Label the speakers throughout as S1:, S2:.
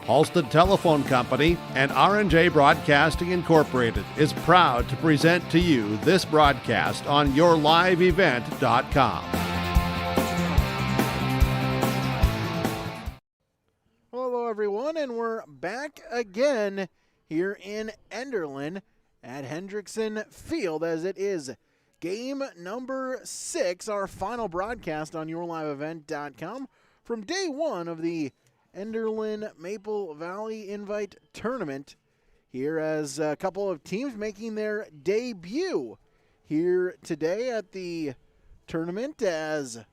S1: Halstead Telephone Company and R&J Broadcasting Incorporated is proud to present to you this broadcast on yourliveevent.com.
S2: Hello everyone, and we're back again here in Enderlin at Hendrickson Field as it is game number 6, our final broadcast on yourliveevent.com from day 1 of the Enderlin Maple Valley Invite Tournament, here as a couple of teams making their debut here today at the tournament, as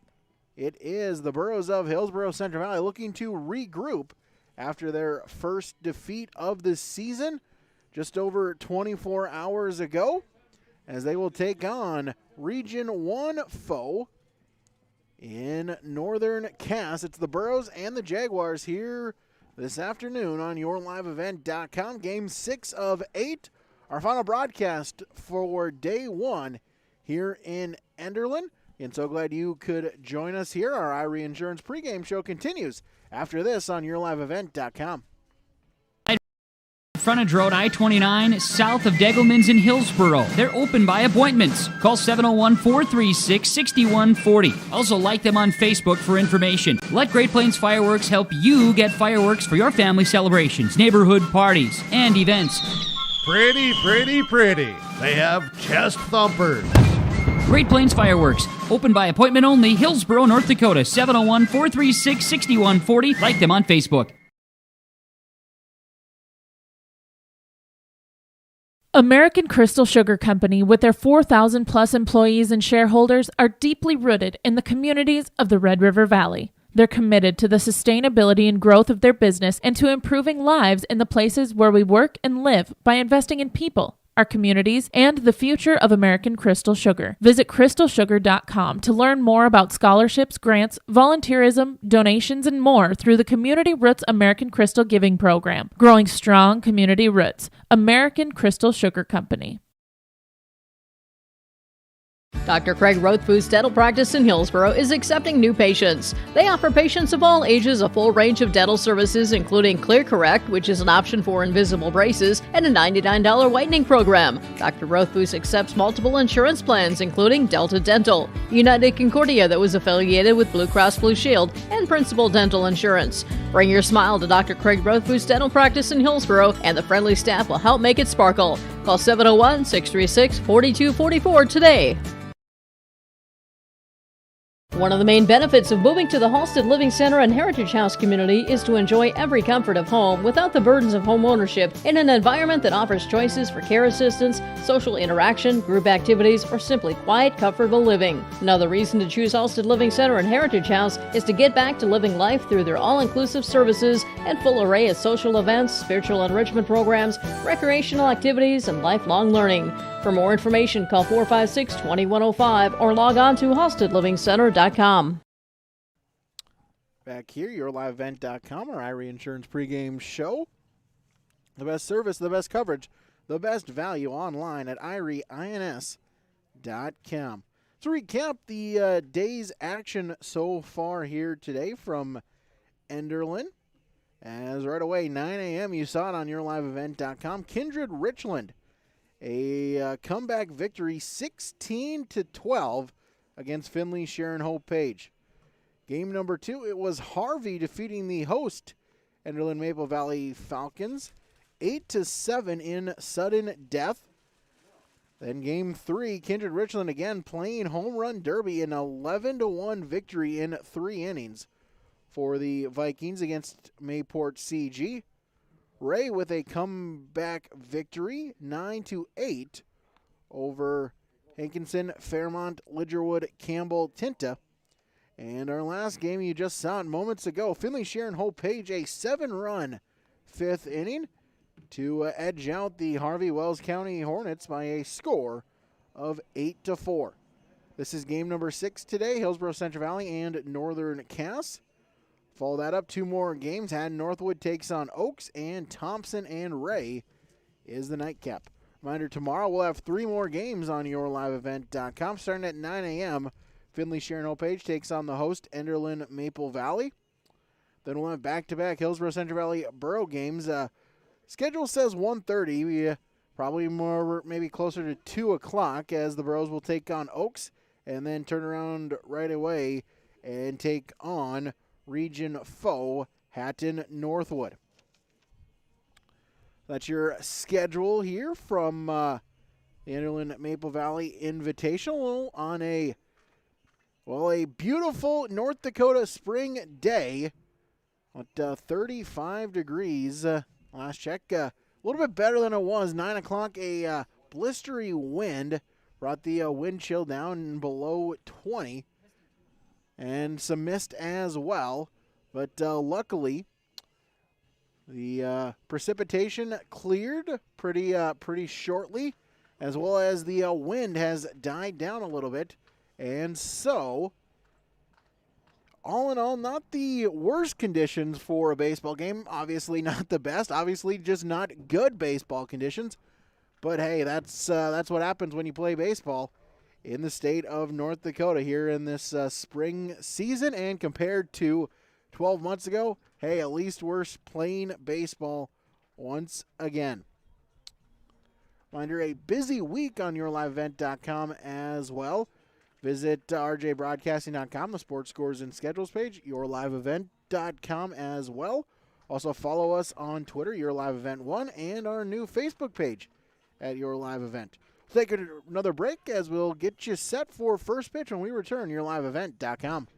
S2: it is the Burros of Hillsboro-Central Valley looking to regroup after their first defeat of the season just over 24 hours ago, as they will take on Region 1 foe in Northern Cass. It's the Burros and the Jaguars here this afternoon on yourliveevent.com. Game 6 of 8, our final broadcast for day 1 here in Enderlin. And so glad you could join us here. Our IRE Insurance pregame show continues after this on yourliveevent.com.
S3: Frontage Road I-29 south of Degelman's in Hillsboro. They're open by appointments. Call 701-436-6140. Also like them on Facebook for information. Let Great Plains Fireworks help you get fireworks for your family celebrations, neighborhood parties, and events.
S1: Pretty, pretty, pretty. They have chest thumpers.
S3: Great Plains Fireworks. Open by appointment only. Hillsboro, North Dakota. 701-436-6140. Like them on Facebook.
S4: American Crystal Sugar Company, with their 4,000-plus employees and shareholders, are deeply rooted in the communities of the Red River Valley. They're committed to the sustainability and growth of their business and to improving lives in the places where we work and live by investing in people, our communities, and the future of American Crystal Sugar. Visit crystalsugar.com to learn more about scholarships, grants, volunteerism, donations, and more through the Community Roots American Crystal Giving Program. Growing strong community roots. American Crystal Sugar Company.
S5: Dr. Craig Rothfuss Dental Practice in Hillsboro is accepting new patients. They offer patients of all ages a full range of dental services, including Clear Correct, which is an option for invisible braces, and a $99 whitening program. Dr. Rothfuss accepts multiple insurance plans, including Delta Dental, United Concordia, that was affiliated with Blue Cross Blue Shield, and Principal Dental Insurance. Bring your smile to Dr. Craig Rothfuss Dental Practice in Hillsboro, and the friendly staff will help make it sparkle. Call 701-636-4244 today. One of the main benefits of moving to the Halstead Living Center and Heritage House community is to enjoy every comfort of home without the burdens of home ownership in an environment that offers choices for care assistance, social interaction, group activities, or simply quiet, comfortable living. Another reason to choose Halstead Living Center and Heritage House is to get back to living life through their all-inclusive services and full array of social events, spiritual enrichment programs, recreational activities, and lifelong learning. For more information, call 456-2105 or log on to halsteadlivingcenter.com.
S2: Back here, yourliveevent.com, our IRE Insurance pregame show. The best service, the best coverage, the best value online at IREINS.com. To recap the day's action so far here today from Enderlin, as right away, 9 a.m., you saw it on yourliveevent.com, Kindred Richland. A comeback victory, 16-12 against Finley Sharon Hope Page. Game number 2, it was Harvey defeating the host, Enderlin Maple Valley Falcons, 8-7 in sudden death. Then game 3, Kindred Richland again playing home run derby, an 11-1 victory in 3 innings for the Vikings against Mayport CG. Ray with a comeback victory, 9-8 over Hankinson, Fairmont, Lidgerwood, Campbell, Tinta. And our last game, you just saw it moments ago, Finley Sharon Hope Page, a 7-run 5th inning to edge out the Harvey Wells County Hornets by a score of 8-4. This is game number 6 today, Hillsboro-Central Valley and Northern Cass. Follow that up, 2 more games. Haddon Northwood takes on Oaks, and Thompson and Ray is the nightcap. Reminder, tomorrow we'll have 3 more games on yourliveevent.com. Starting at 9 a.m., Finley Sharon Hope Page takes on the host, Enderlin Maple Valley. Then we'll have back-to-back Hillsboro Central Valley Borough games. Schedule says 1:30. We probably more, maybe closer to 2 o'clock, as the Boroughs will take on Oaks and then turn around right away and take on region foe Hatton Northwood. That's your schedule here from the Inderland Maple Valley Invitational on a beautiful North Dakota spring day. At 35 degrees. Last check, a little bit better than it was. 9 o'clock, a blistery wind brought the wind chill down below 20. And some mist as well. But luckily, the precipitation cleared pretty shortly, as well as the wind has died down a little bit. And so, all in all, not the worst conditions for a baseball game. Obviously not the best. Obviously just not good baseball conditions. But hey, that's what happens when you play baseball in the state of North Dakota here in this spring season. And compared to 12 months ago, hey, at least we're playing baseball once again. Reminder, a busy week on yourliveevent.com as well. Visit rjbroadcasting.com, the sports scores and schedules page, yourliveevent.com as well. Also follow us on Twitter, yourliveevent1, and our new Facebook page at yourliveevent. We'll take another break as we'll get you set for first pitch when we return, yourliveevent.com.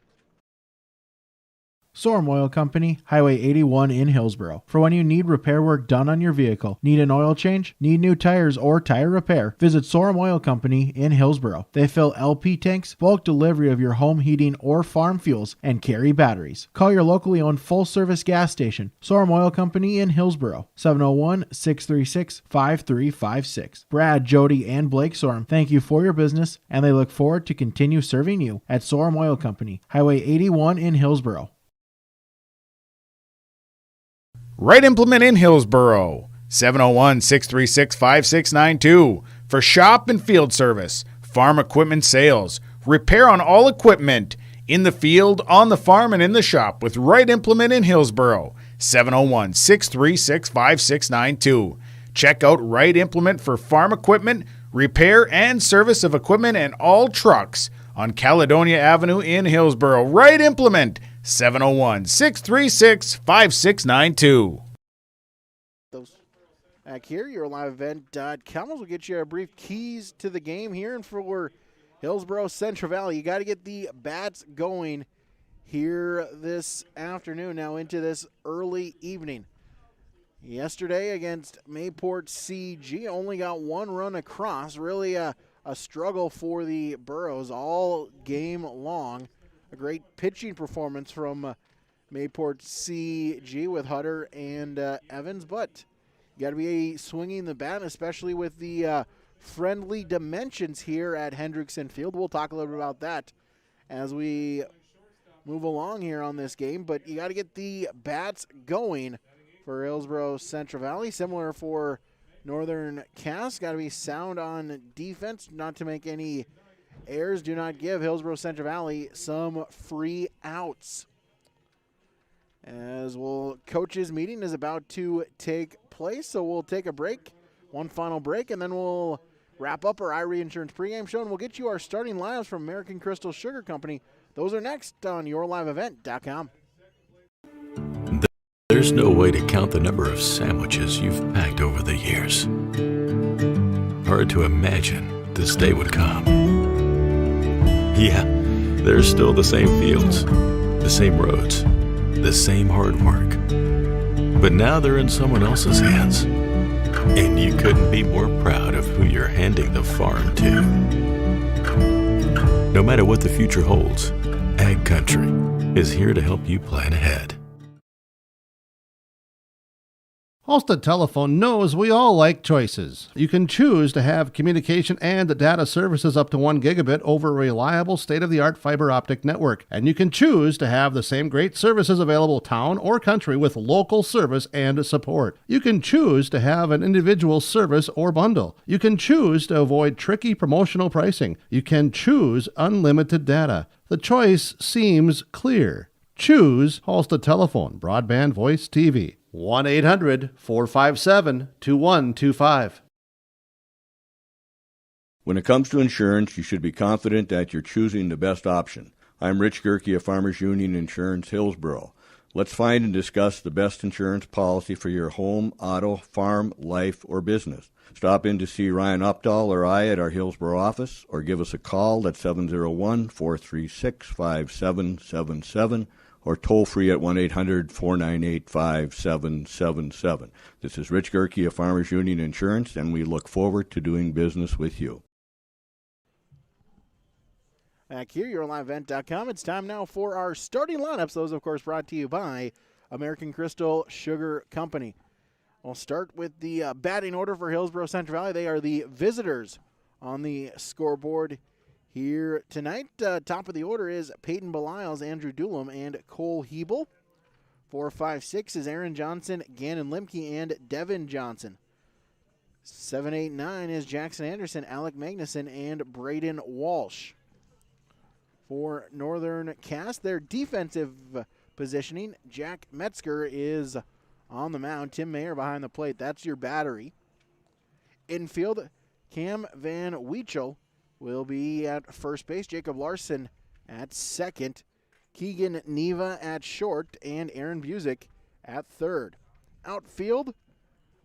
S6: Sorum Oil Company, Highway 81 in Hillsboro. For when you need repair work done on your vehicle, need an oil change, need new tires or tire repair, visit Sorum Oil Company in Hillsboro. They fill LP tanks, bulk delivery of your home heating or farm fuels, and carry batteries. Call your locally owned full-service gas station, Sorum Oil Company in Hillsboro, 701-636-5356. Brad, Jody, and Blake Sorum thank you for your business, and they look forward to continue serving you at Sorum Oil Company, Highway 81 in Hillsboro.
S7: Right Implement in Hillsboro, 701-636-5692. For shop and field service, farm equipment sales, repair on all equipment, in the field, on the farm, and in the shop with Right Implement in Hillsboro, 701-636-5692. Check out Right Implement for farm equipment, repair and service of equipment and all trucks on Caledonia Avenue in Hillsboro. Right Implement, 701-636-5692.
S2: Back here, yourliveevent.com will get you a brief keys to the game here. And for Hillsboro Central Valley, you got to get the bats going here this afternoon, now into this early evening. Yesterday against Mayport CG, only got one run across. Really a struggle for the Burros all game long. A great pitching performance from Mayport CG with Hutter and Evans, but you got to be swinging the bat, especially with the friendly dimensions here at Hendrickson Field. We'll talk a little bit about that as we move along here on this game, but you got to get the bats going for Hillsboro Central Valley. Similar for Northern Cass, got to be sound on defense, not to make any errors. Do not give Hillsboro Central Valley some free outs. As coaches meeting is about to take place, so we'll take a break, one final break, and then we'll wrap up our iRe Insurance pregame show, and we'll get you our starting lineups from American Crystal Sugar Company. Those are next on yourliveevent.com.
S8: There's no way to count the number of sandwiches you've packed over the years. Hard to imagine this day would come. Yeah, there's still the same fields, the same roads, the same hard work. But now they're in someone else's hands. And you couldn't be more proud of who you're handing the farm to. No matter what the future holds, Ag Country is here to help you plan ahead.
S1: Halstead Telephone knows we all like choices. You can choose to have communication and data services up to 1 gigabit over a reliable state-of-the-art fiber optic network. And you can choose to have the same great services available town or country with local service and support. You can choose to have an individual service or bundle. You can choose to avoid tricky promotional pricing. You can choose unlimited data. The choice seems clear. Choose Halstead Telephone, Broadband Voice TV. 1-800-457-2125.
S9: When it comes to insurance, you should be confident that you're choosing the best option. I'm Rich Gerke of Farmers Union Insurance, Hillsboro. Let's find and discuss the best insurance policy for your home, auto, farm, life, or business. Stop in to see Ryan Updahl or I at our Hillsboro office, or give us a call at 701-436-5777, or toll free at 1-800-498-5777. This is Rich Gerke of Farmers Union Insurance, and we look forward to doing business with you.
S2: Back here, YourLiveEvent.com. It's time now for our starting lineups. Those, of course, brought to you by American Crystal Sugar Company. We'll start with the batting order for Hillsboro Central Valley. They are the visitors on the scoreboard here tonight. Top of the order is Peyton Beliles, Andrew Doolum, and Cole Hebel. 4, 5, 6 is Aaron Johnson, Gannon Limke, and Devin Johnson. 7, 8, 9 is Jackson Anderson, Alec Magnuson, and Braden Walsh. For Northern Cass, their defensive positioning, Jack Metzger is on the mound. Tim Mayer behind the plate. That's your battery. Infield, Cam Van Weechel will be at first base. Jacob Larson at second. Keegan Neva at short. And Aaron Busick at third. Outfield,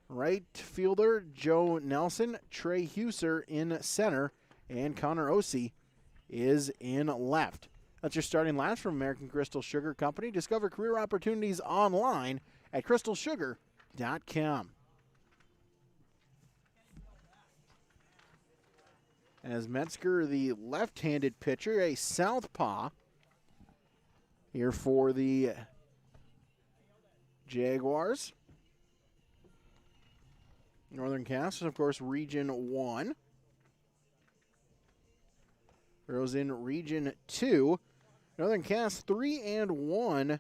S2: right fielder Joe Nelson. Trey Huser in center. And Connor Ossie is in left. That's your starting lineups from American Crystal Sugar Company. Discover career opportunities online at crystalsugar.com. As Metzger, the left-handed pitcher, a southpaw here for the Jaguars. Northern Cass, of course, Region 1. Girls in Region 2. Northern Cass 3-1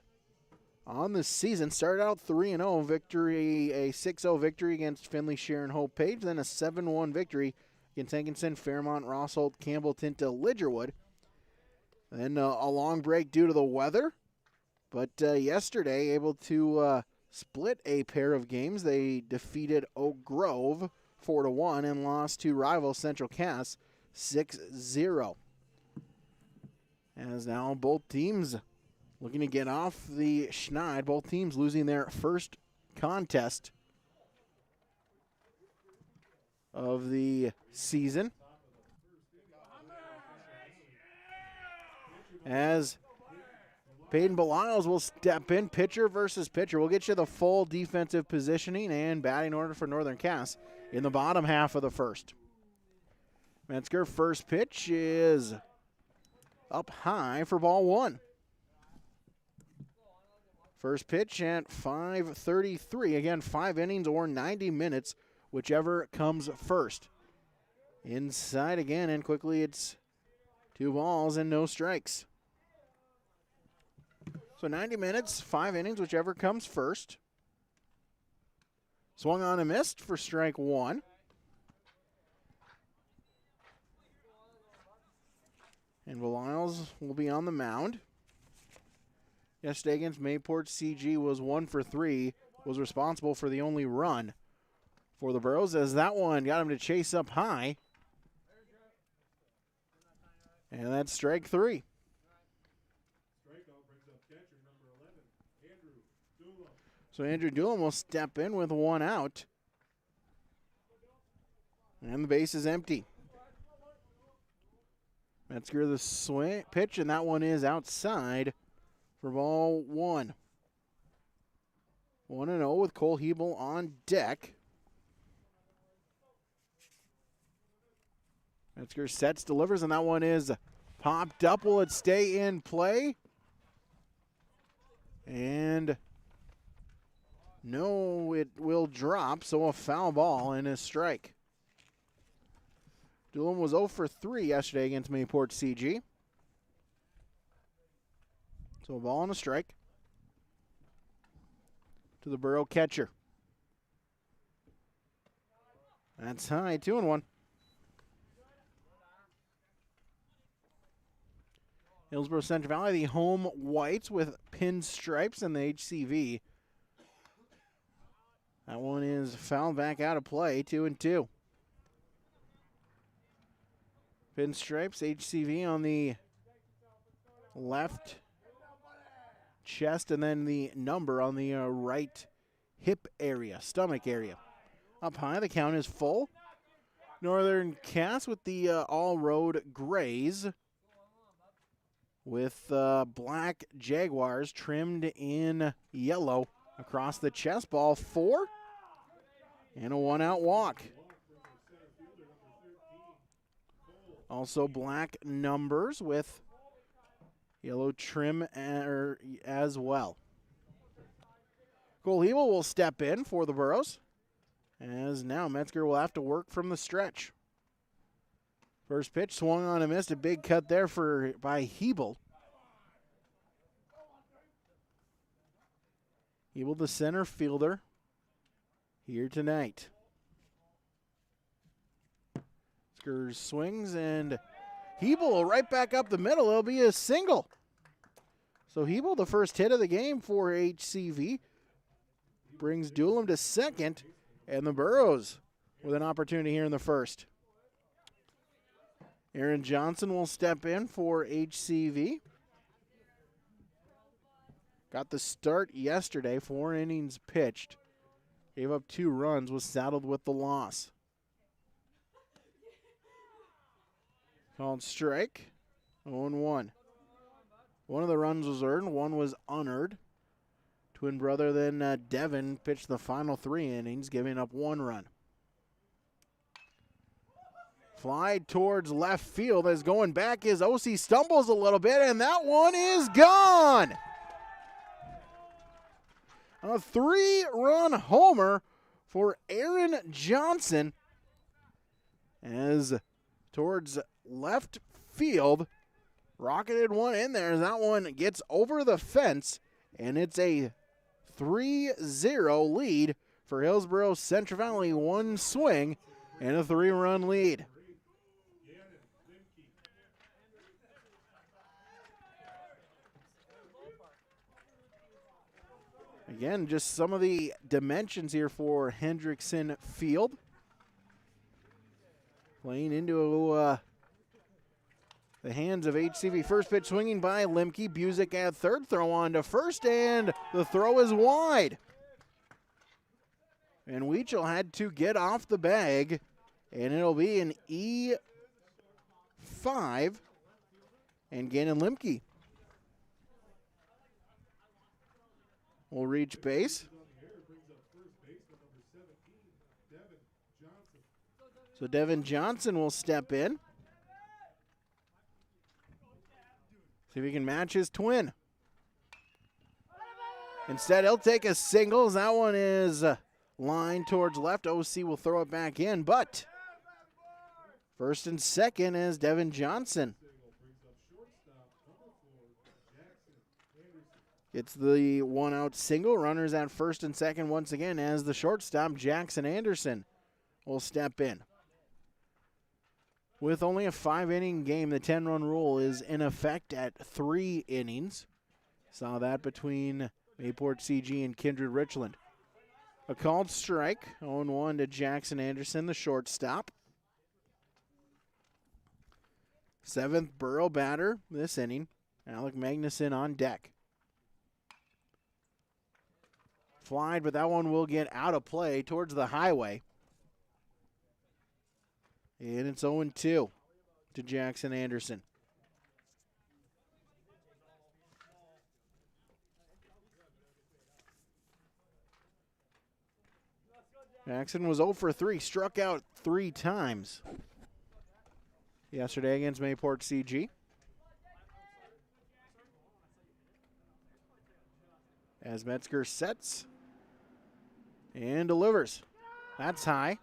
S2: on the season. Started out 3-0 victory, a 6-0 victory against Findlay Sharon Hope Page, then a 7-1 victory against Hankinson, Fairmont, Rossholt, Campbell, Tinta, Lidgerwood. Then a long break due to the weather, but yesterday able to split a pair of games. They defeated Oak Grove 4-1 and lost to rival Central Cass 6-0. As now both teams looking to get off the schneid. Both teams losing their first contest of the season. As Peyton Beliles will step in, pitcher versus pitcher. We'll get you the full defensive positioning and batting order for Northern Cass in the bottom half of the first. Metzger, first pitch is up high for ball one. First pitch at 5:33. Again, 5 innings or 90 minutes, whichever comes first. Inside again, and quickly it's 2 balls and no strikes. So 90 minutes, 5 innings, whichever comes first. Swung on and missed for strike 1. And Beliles will be on the mound. Yesterday against Mayport, CG was 1 for 3, was responsible for the only run for the Burros, as that one got him to chase up high. And that's strike 3. So Andrew Doolin will step in with 1 out. And the base is empty. Metzger the swing pitch, and that one is outside for ball 1. 1-0 with Cole Hebel on deck. Metzger sets, delivers, and that one is popped up. Will it stay in play? And no, it will drop, so a foul ball and a strike. Doolin was 0 for 3 yesterday against Mayport CG. So a ball and a strike to the Burro catcher. That's high, 2-1. Hillsboro Central Valley, the home whites with Pinstripes and the HCV. That one is fouled back out of play, 2-2. Pinstripes, HCV on the left chest, and then the number on the right hip area, stomach area. Up high, the count is full. Northern Cast with the all-road grays with black Jaguars trimmed in yellow across the chest. Ball 4 and a 1-out walk. Also black numbers with yellow trim as well. Cole Hebel will step in for the Burros, as now Metzger will have to work from the stretch. First pitch swung on and missed. A big cut there by Hebel. Hebel, the center fielder here tonight. Metzger swings, and Hebel right back up the middle. It'll be a single. So Hebel, the first hit of the game for HCV, brings Doolin to second, and the Burros with an opportunity here in the first. Aaron Johnson will step in for HCV. Got the start yesterday, 4 innings pitched. Gave up 2 runs, was saddled with the loss. Called strike, 0-1. One of the runs was earned, one was unearned. Twin brother then Devin pitched the final 3 innings, giving up 1 run. Fly towards left field as going back is OC stumbles a little bit, and that one is gone. A 3-run homer for Aaron Johnson as towards left field. Rocketed one in there as that one gets over the fence, and it's a 3-0 lead for Hillsboro Central Valley. 1 swing and a 3-run lead. Again, just some of the dimensions here for Hendrickson Field. Playing into the hands of HCV. First pitch swinging by Limke. Busick at third. Throw on to first, and the throw is wide. And Weechel had to get off the bag, and it'll be an E5. And Gannon Limke will reach base. So Devin Johnson will step in. See if he can match his twin. Instead, he'll take a single. That one is lined towards left. OC will throw it back in, but first and second is Devin Johnson. It's the 1-out single. Runners at first and second once again as the shortstop, Jackson Anderson, will step in. With only a 5-inning game, the 10-run rule is in effect at 3 innings. Saw that between Mayport CG and Kindred Richland. A called strike, 0-1 to Jackson Anderson, the shortstop. 7th Borough batter this inning, Alec Magnuson on deck. Flied, but that one will get out of play towards the highway. And it's 0-2 to Jackson Anderson. Jackson was 0 for 3, struck out 3 times yesterday against Mayport CG. As Metzger sets and delivers. That's high.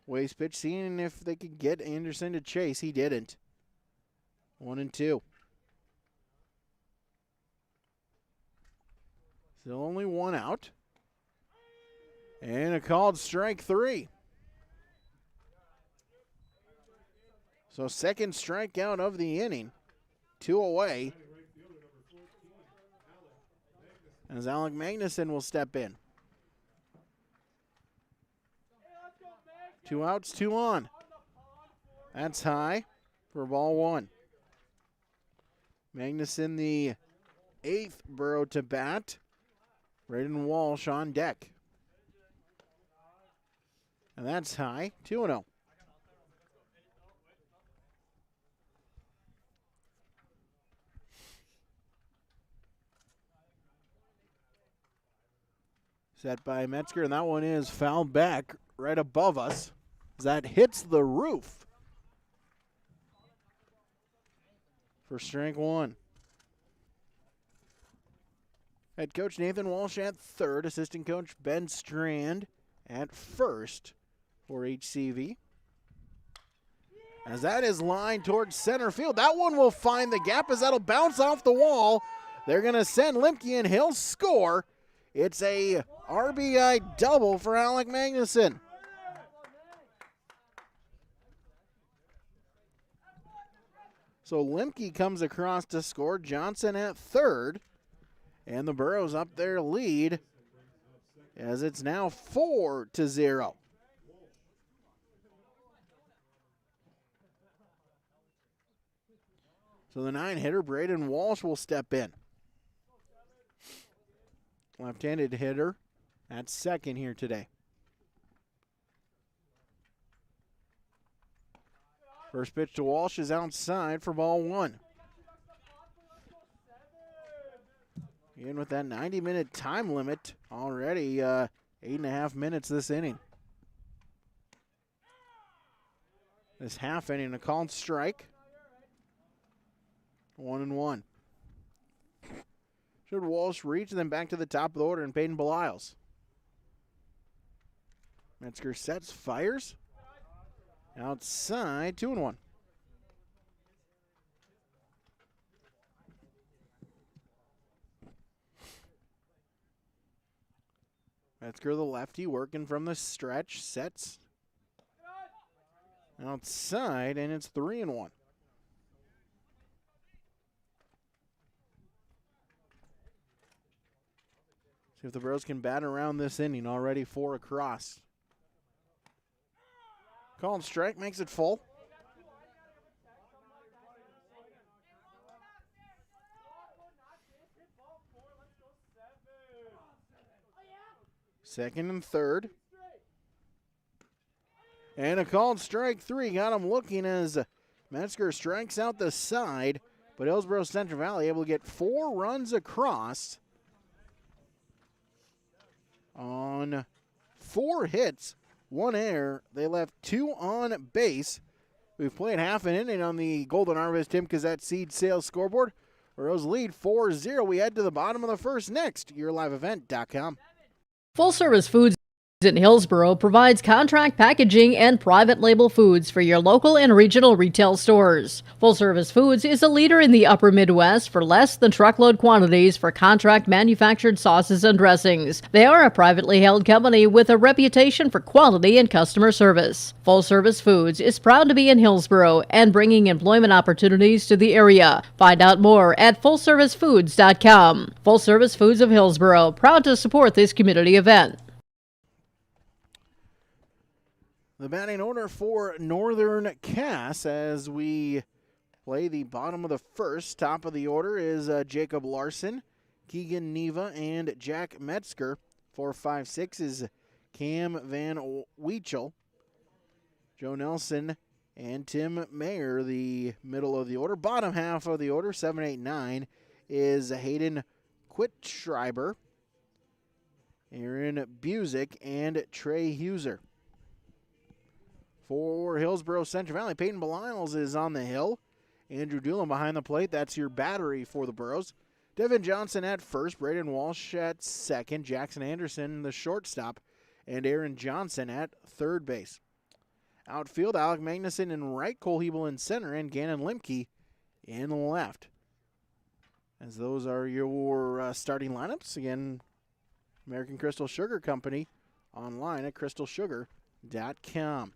S2: Waste pitch, seeing if they could get Anderson to chase. He didn't. 1-2. Still only 1 out. And a called strike 3. So second strikeout of the inning. 2 away as Alec Magnuson will step in. 2 outs, 2 on. That's high for ball 1. Magnuson, the 8th Borough to bat. Braden Walsh on deck. And that's high, 2-0. Set by Metzger, and that one is fouled back right above us as that hits the roof for strike 1. Head coach Nathan Walsh at third, assistant coach Ben Strand at first for HCV. As that is lined towards center field, that one will find the gap as that'll bounce off the wall. They're going to send Limke and he'll score. It's a RBI double for Alec Magnuson. So Limke comes across to score. Johnson at third. And the Burros up their lead as it's now 4-0. So the 9-hitter, Braden Walsh, will step in. Left-handed hitter at second here today. First pitch to Walsh is outside for ball 1. In with that 90-minute time limit already, 8.5 minutes this inning. This half inning, a called strike. 1-1. Should Walsh reach, then back to the top of the order and Peyton Beliles. Metzger sets, fires. Outside, 2-1. Metzger, the lefty, working from the stretch, sets. Outside, and it's 3-1. See if the Bros can bat around this inning. Already 4 across. Called strike, makes it full. Second and third. And a called strike 3. Got him looking as Metzger strikes out the side. But Hillsboro Central Valley able to get 4 runs across on 4 hits, 1 error. They left 2 on base. We've played half an inning on the Golden Harvest Tim Gazette Seed Sales scoreboard. Burros lead 4-0. We head to the bottom of the first next. YourLiveEvent.com.
S5: Full Service Foods in Hillsboro provides contract packaging and private label foods for your local and regional retail stores. Full Service Foods is a leader in the upper Midwest for less than truckload quantities for contract manufactured sauces and dressings. They are a privately held company with a reputation for quality and customer service. Full Service Foods is proud to be in Hillsboro and bringing employment opportunities to the area. Find out more at FullServiceFoods.com. Full Service Foods of Hillsboro, proud to support this community event.
S2: The batting order for Northern Cass as we play the bottom of the first. Top of the order is Jacob Larson, Keegan Neva, and Jack Metzger. 4, 5, 6 is Cam Van Weechel, Joe Nelson, and Tim Mayer, the middle of the order. Bottom half of the order, 7, 8, 9, is Hayden Quitschreiber, Aaron Busick, and Trey Huser. For Hillsboro Central Valley, Peyton Beliles is on the hill. Andrew Doolin behind the plate. That's your battery for the Burros. Devin Johnson at first. Braden Walsh at second. Jackson Anderson, the shortstop. And Aaron Johnson at third base. Outfield, Alec Magnuson in right. Cole Hebel in center. And Gannon Limke in left. As those are your starting lineups. Again, American Crystal Sugar Company online at crystalsugar.com.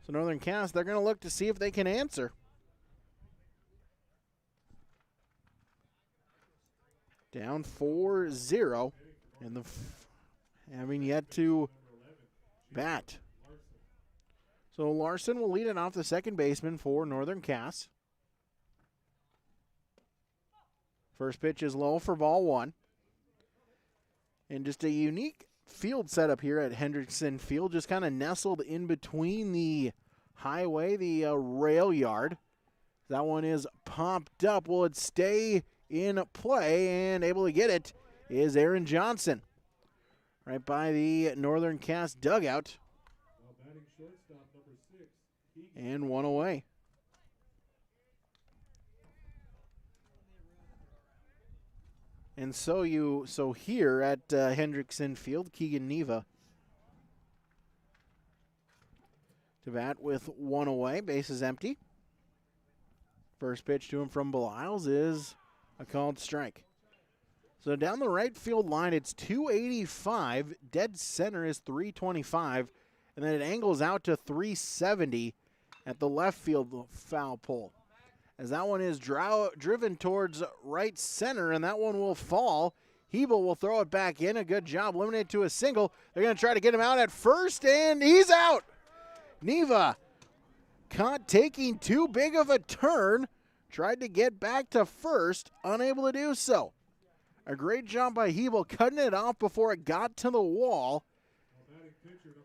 S2: So Northern Cass, they're going to look to see if they can answer. Down 4-0, and having yet to bat. So Larson will lead it off, the second baseman for Northern Cass. First pitch is low for ball one. And just a unique field setup here at Hendrickson Field, just kind of nestled in between the highway, the rail yard. That one is popped up. Will it stay in play? And able to get it is Aaron Johnson. Right by the Northern Cass dugout. And one away. And so here at Hendrickson Field, Keegan Neva to bat with one away. Base is empty. First pitch to him from Beliles is a called strike. So down the right field line, it's 285. Dead center is 325. And then it angles out to 370 at the left field foul pole. As that one is driven towards right center, and that one will fall. Hebel will throw it back in. A good job, limited to a single. They're going to try to get him out at first, and he's out. Neva caught taking too big of a turn. Tried to get back to first, unable to do so. A great job by Hebel cutting it off before it got to the wall.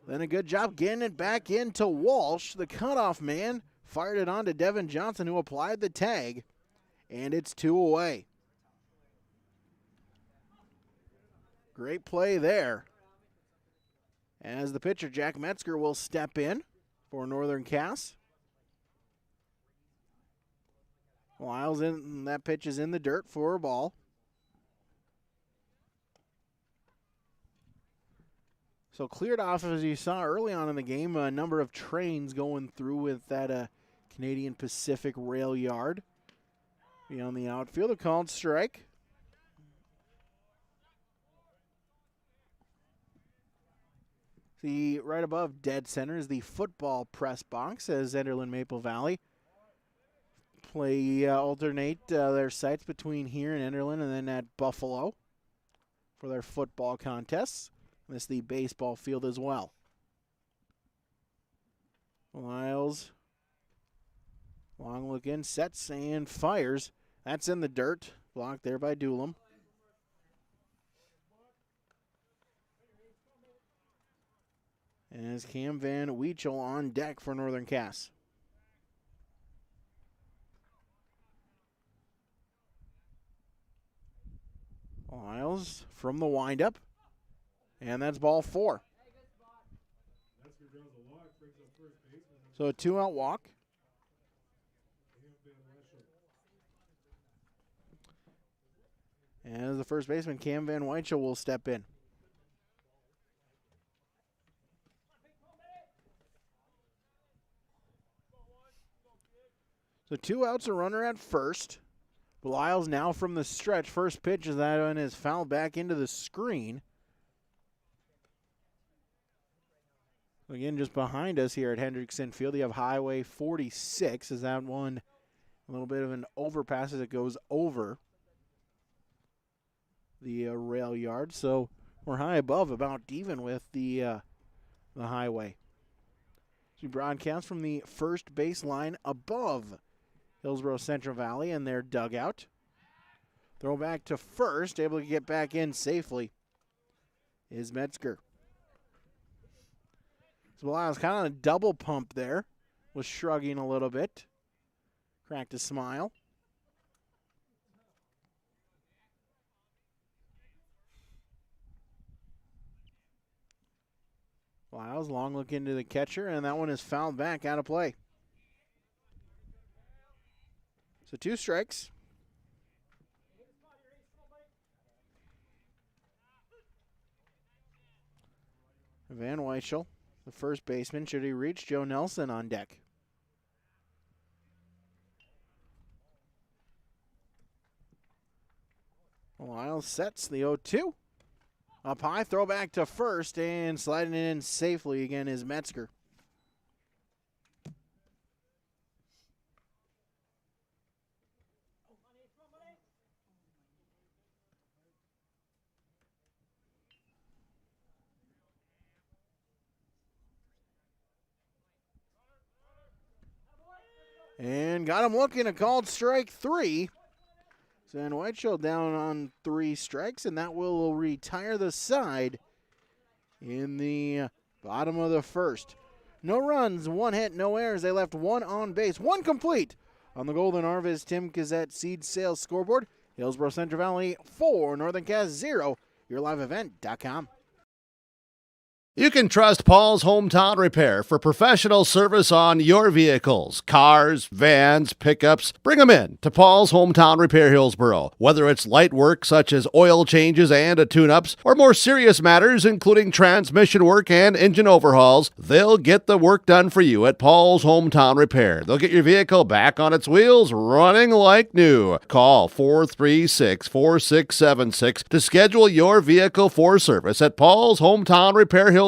S2: Then a good job getting it back into Walsh, the cutoff man. Fired it on to Devin Johnson, who applied the tag, and it's two away. Great play there. As the pitcher, Jack Metzger, will step in for Northern Cass. Lyles in, that pitch is in the dirt for a ball. So cleared off, as you saw early on in the game, a number of trains going through with that Canadian Pacific rail yard. Beyond the outfield, a called strike. The right above dead center is the football press box as Enderlin Maple Valley alternate their sites between here and Enderlin and then at Buffalo for their football contests. This is the baseball field as well. Lyles, long look in, sets and fires. That's in the dirt, blocked there by Doolum. As Cam Van Weechel on deck for Northern Cass. Lyles from the windup. And that's ball four. So a 2-out walk. And the first baseman, Cam Van Wychel, will step in. So 2 outs, a runner at first. Lyles now from the stretch. First pitch as that one is fouled back into the screen. Again, just behind us here at Hendrickson Field, you have Highway 46. Is that one a little bit of an overpass as it goes over the rail yard? So we're high above, about even with the highway. So we broadcast from the first baseline above Hillsboro Central Valley and their dugout. Throw back to first, able to get back in safely is Metzger. So Lyles kind of on a double pump there, was shrugging a little bit. Cracked a smile. Lyles, long look into the catcher, and that one is fouled back out of play. So 2 strikes. Van Weichel, the first baseman, should he reach? Joe Nelson on deck. Lyles sets the 0-2. Up high, throw back to first, and sliding it in safely again is Metzger. And got him looking, a called strike 3. Send Whiteshield down on 3 strikes, and that will retire the side in the bottom of the first. No runs, 1 hit, no errors. They left 1 on base, 1 complete on the Golden Harvest Tim Gazette Seed Sales scoreboard. Hillsboro Central Valley 4, Northern Cass 0. YourLiveEvent.com.
S1: You can trust Paul's Hometown Repair for professional service on your vehicles, cars, vans, pickups. Bring them in to Paul's Hometown Repair Hillsboro. Whether it's light work such as oil changes and tune-ups, or more serious matters including transmission work and engine overhauls, they'll get the work done for you at Paul's Hometown Repair. They'll get your vehicle back on its wheels, running like new. Call 436-4676 to schedule your vehicle for service at Paul's Hometown Repair Hillsboro.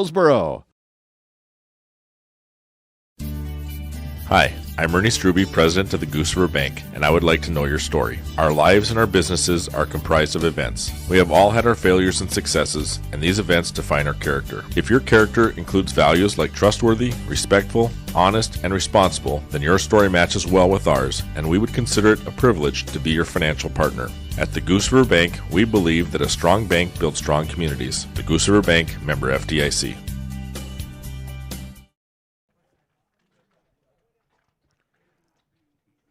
S10: Hi, I'm Ernie Struby, president of the Goose River Bank, and I would like to know your story. Our lives and our businesses are comprised of events. We have all had our failures and successes, and these events define our character. If your character includes values like trustworthy, respectful, honest, and responsible, then your story matches well with ours, and we would consider it a privilege to be your financial partner. At the Goose River Bank, we believe that a strong bank builds strong communities. The Goose River Bank, member FDIC.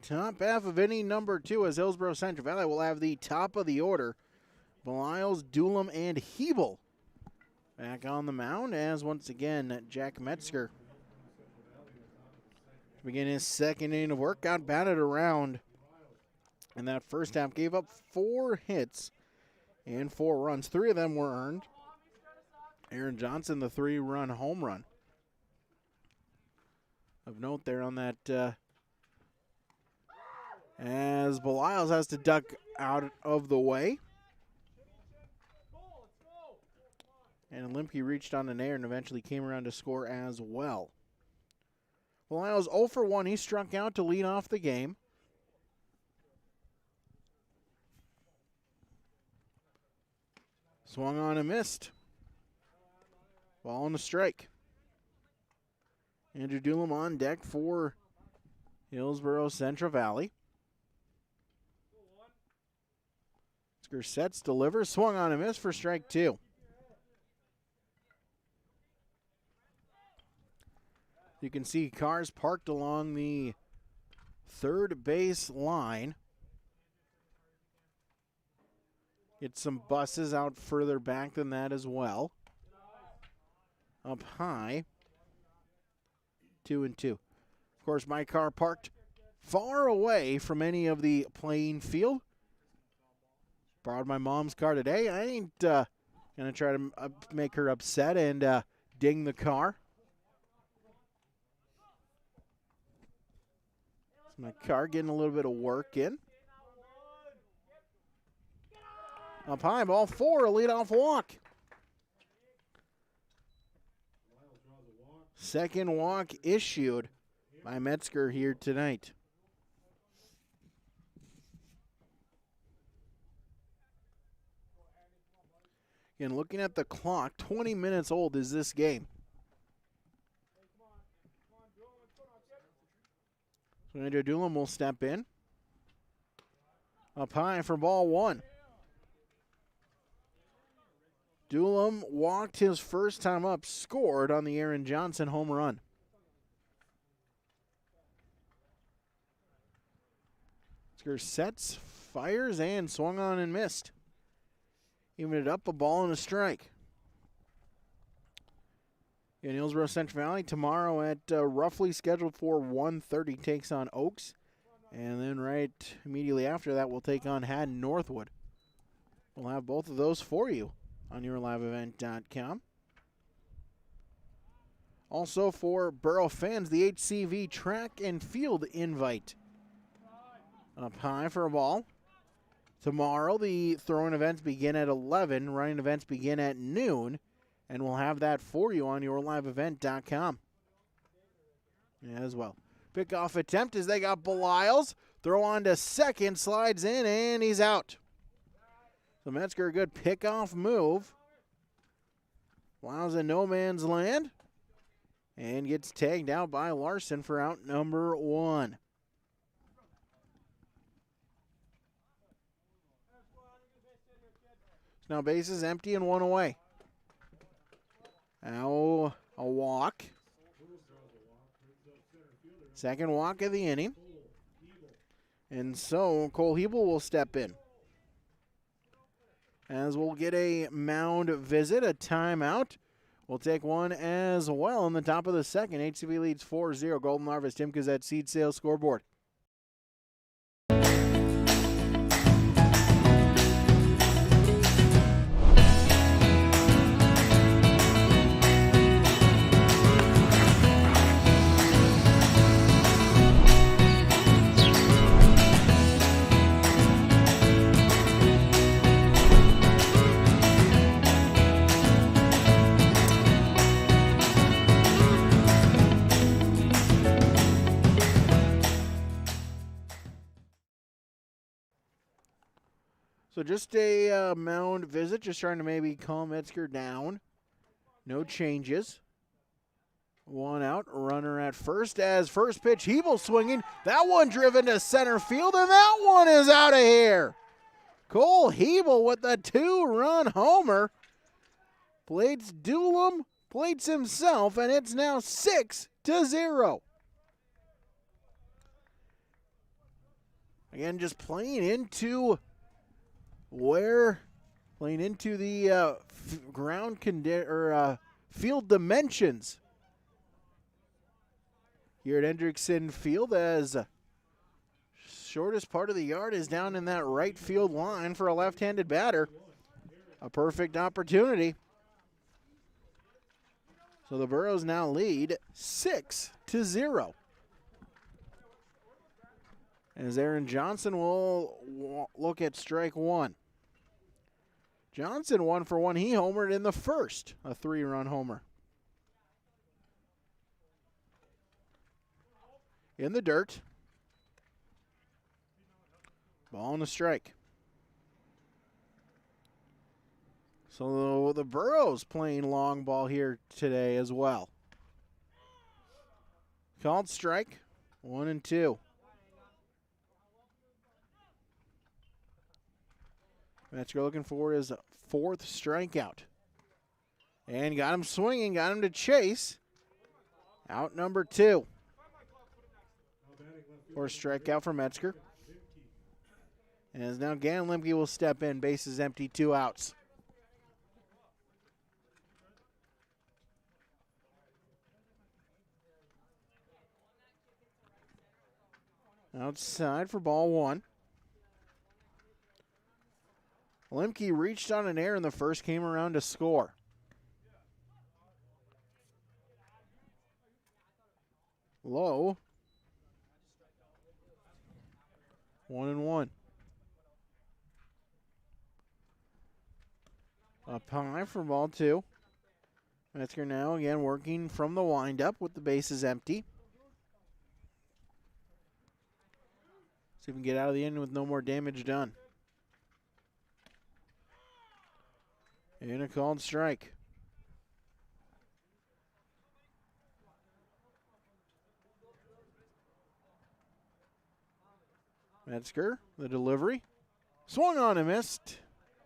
S2: Top half of inning number 2 as Hillsboro Central Valley will have the top of the order. Beliles, Doolum, and Hebel back on the mound as once again Jack Metzger to begin his second inning of work. Got batted around in that first half. Gave up 4 hits and 4 runs. 3 of them were earned. Aaron Johnson, the 3-run home run. Of note there on that as Beliles has to duck out of the way. And Limpke reached on an air and eventually came around to score as well. Beliles 0 for 1. He struck out to lead off the game. Swung on and missed. Ball on the strike. Andrew Doolum on deck for Hillsboro Central Valley. Sets, delivers, swung on and missed for strike 2. You can see cars parked along the third base line. Get some buses out further back than that as well. Up high, 2 and 2. Of course, my car parked far away from any of the playing field. Borrowed my mom's car today. I ain't going to try to make her upset and ding the car. It's my car getting a little bit of work in. Up high, ball 4, a leadoff walk. Second walk issued by Metzger here tonight. And looking at the clock, 20 minutes old is this game. So Andrew Doolum will step in. Up high for ball 1. Doolum walked his first time up, scored on the Aaron Johnson home run. Sets, fires, and swung on and missed. Even it up, a ball and a strike. In Hillsboro Central Valley tomorrow at roughly scheduled for 1:30 takes on Oaks. And then right immediately after that we'll take on Haddon Northwood. We'll have both of those for you on YourLiveEvent.com. Also for Borough fans, the HCV track and field invite. Up high for a ball. Tomorrow, the throwing events begin at 11. Running events begin at noon. And we'll have that for you on YourLiveEvent.com as well. Pickoff attempt as they got Beliles. Throw on to second, slides in, and he's out. So Metzger, a good pickoff move. Beliles in no man's land. And gets tagged out by Larson for out number 1. Now bases empty and one away. Now a walk. Second walk of the inning. And so Cole Hebel will step in. As we'll get a mound visit, a timeout. We'll take one as well in the top of the second. HCV leads 4-0. Golden Harvest, Tim Gazette, Seed Sales Scoreboard. So just a mound visit, just trying to maybe calm Metzger down. No changes. One out, runner at first as first pitch, Hebel swinging. That one driven to center field, and that one is out of here. Cole Hebel with the 2-run homer. Plates Doolum, plates himself, and it's now 6-0. Again, just playing into the field dimensions here at Hendrickson Field, as shortest part of the yard is down in that right field line for a left-handed batter. A perfect opportunity. So the Burros now lead 6-0. As Aaron Johnson will look at strike one. Johnson 1-for-1. He homered in the first, a 3-run homer. In the dirt. Ball and a strike. So the Burros playing long ball here today as well. Called strike, 1-2. Metzger looking for his fourth strikeout. And got him swinging, got him to chase. Out number 2. Or strikeout for Metzger. And as now Gannon Lemke will step in, bases empty, 2 outs. Outside for ball 1. Lemke reached on an error in the first, came around to score. Low. 1-1. Up high for ball 2. Metzger now again working from the windup with the bases empty. See if we can get out of the inning with no more damage done. And a called strike. Metzger, the delivery. Swung on and missed.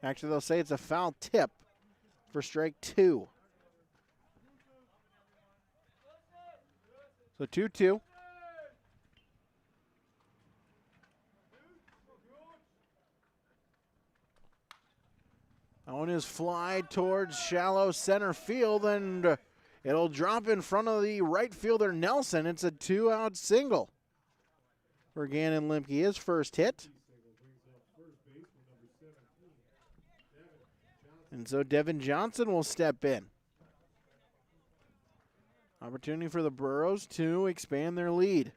S2: Actually, they'll say it's a foul tip for strike 2. So 2-2. On his fly towards shallow center field, and it'll drop in front of the right fielder Nelson. It's a 2-out single for Gannon Lemke, his first hit. And so Devin Johnson will step in. Opportunity for the Burros to expand their lead.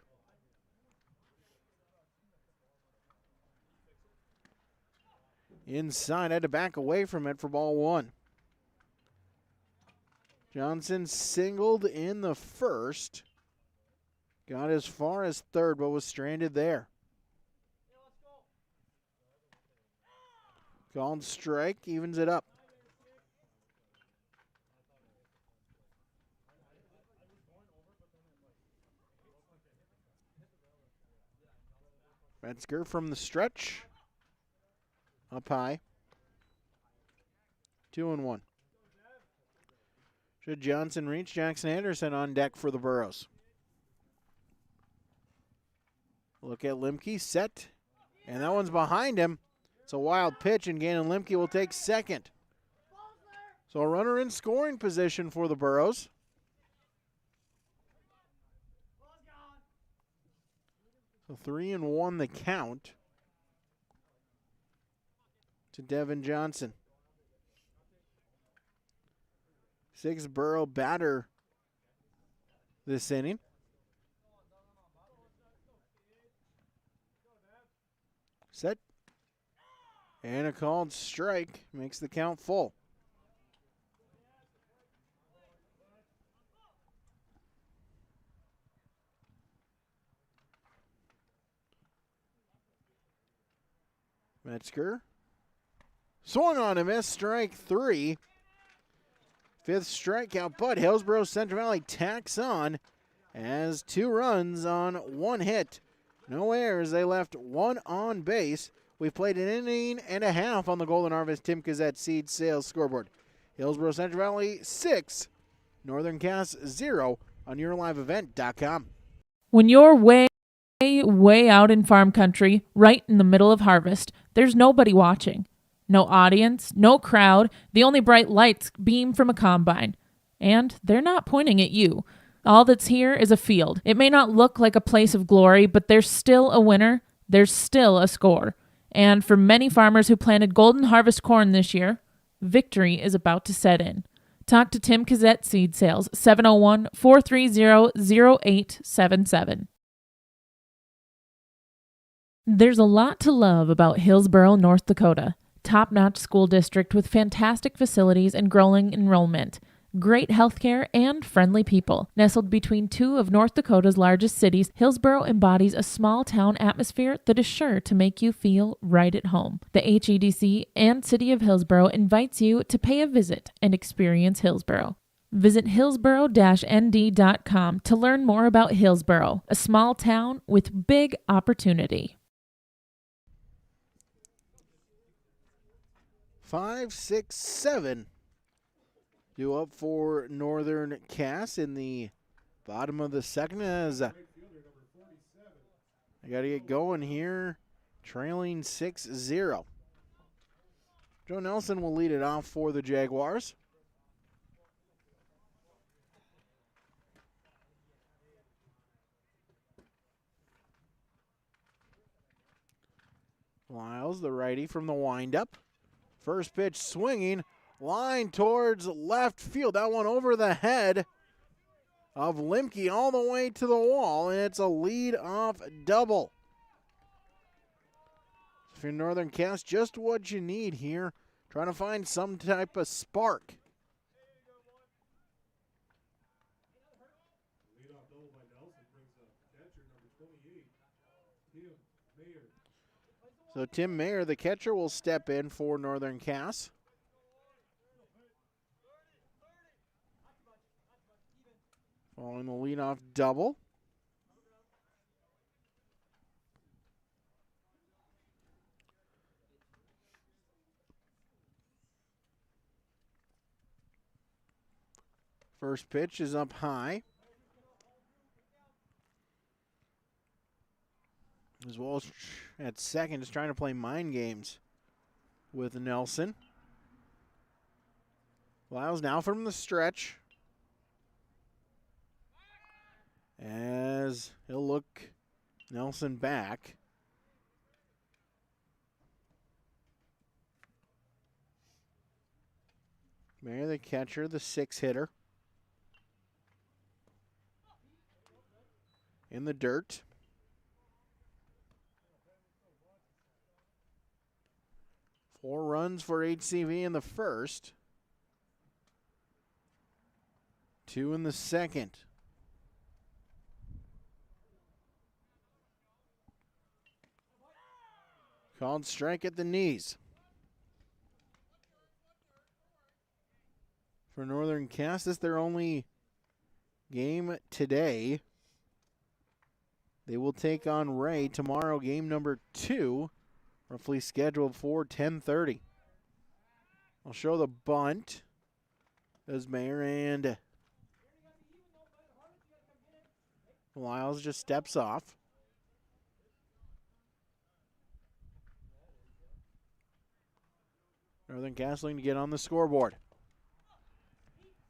S2: Inside, had to back away from it for ball 1. Johnson singled in the first. Got as far as third, but was stranded there. Called strike, evens it up. Metzger from the stretch. Up high. 2-1. Should Johnson reach, Jackson Anderson on deck for the Burros. Look at Limke, set, and that one's behind him. It's a wild pitch, and Gannon Limke will take second. So a runner in scoring position for the Burros. So 3-1 the count to Devin Johnson. 6th Burro batter this inning. Set. And a called strike makes the count full. Metzger swung on a miss, strike 3. 5th strikeout, but Hillsboro Central Valley tacks on as 2 runs on 1 hit. No errors, they left 1 on base. We've played an inning and a half on the Golden Harvest Tim Kazette Seed Sales scoreboard. Hillsboro Central Valley 6, Northern Cass 0 on YourLiveEvent.com.
S4: When you're way out in farm country, right in the middle of harvest, there's nobody watching. No audience, no crowd, the only bright lights beam from a combine. And they're not pointing at you. All that's here is a field. It may not look like a place of glory, but there's still a winner. There's still a score. And for many farmers who planted Golden Harvest corn this year, victory is about to set in. Talk to Tim Kazette Seed Sales, 701-430-0877. There's a lot to love about Hillsboro, North Dakota. Top-notch school district with fantastic facilities and growing enrollment. Great healthcare and friendly people. Nestled between 2 of North Dakota's largest cities, Hillsboro embodies a small-town atmosphere that is sure to make you feel right at home. The HEDC and City of Hillsboro invites you to pay a visit and experience Hillsboro. Visit hillsboro-nd.com to learn more about Hillsboro, a small town with big opportunity.
S2: 5, 6, 7. Due up for Northern Cass in the bottom of the second as I got to get going here, trailing 6-0. Joe Nelson will lead it off for the Jaguars. Lyles, the righty from the windup. First pitch swinging, line towards left field. That one over the head of Limke all the way to the wall, and it's a lead-off double. For Northern Cass, just what you need here, trying to find some type of spark. So Tim Mayer, the catcher, will step in for Northern Cass. Following the leadoff double. First pitch is up high. As Walsh at second is trying to play mind games with Nelson. Lyles now from the stretch. As he'll look Nelson back. Mayer, the catcher, the 6-hitter. In the dirt. Four runs for HCV in the first. 2 in the second. Called strike at the knees. For Northern Cass, this is their only game today. They will take on Ray tomorrow, game number 2, roughly scheduled for 10:30. I'll show the bunt as Mayer and Lyles just steps off. Northern Castling to get on the scoreboard.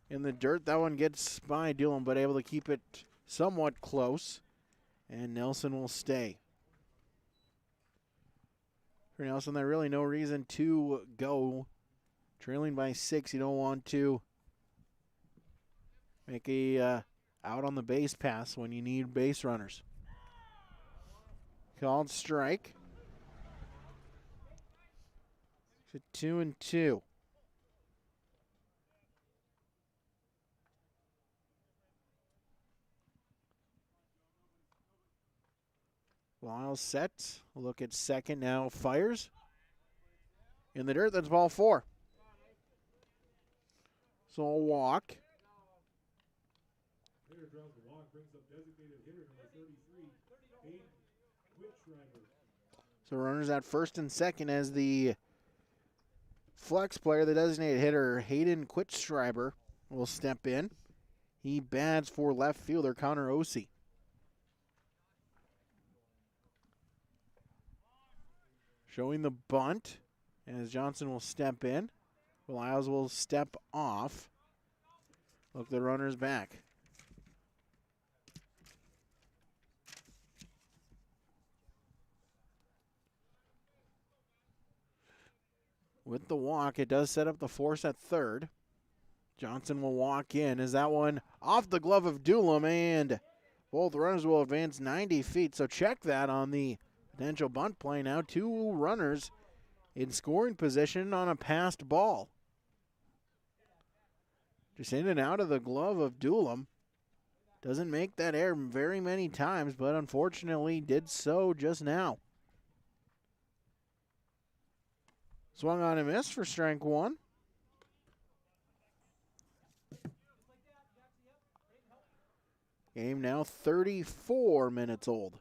S2: In the dirt, that one gets by Doolin, but able to keep it somewhat close. And Nelson will stay. For Nelson, there's really no reason to go. Trailing by 6, you don't want to make a out on the base pass when you need base runners. Called strike. To 2-2. Lyles set. Look at second now. Fires. In the dirt, that's ball 4. So a walk.
S11: Hitter draws the walk, brings up designated hitter number 33, Hayden Whitschreiber.
S2: So runners at first and second as the flex player, the designated hitter, Hayden Whitschreiber, will step in. He bats for left fielder Connor Ossie. Showing the bunt as Johnson will step in. Lyles will step off. Look, the runner's back. With the walk, it does set up the force at third. Johnson will walk in. Is that one off the glove of Doolin, and both runners will advance 90 feet. So check that on the potential bunt play. Now 2 runners in scoring position on a passed ball. Just in and out of the glove of Doolin. Doesn't make that error very many times, but unfortunately did so just now. Swung on and missed for strike 1. Game now 34 minutes old.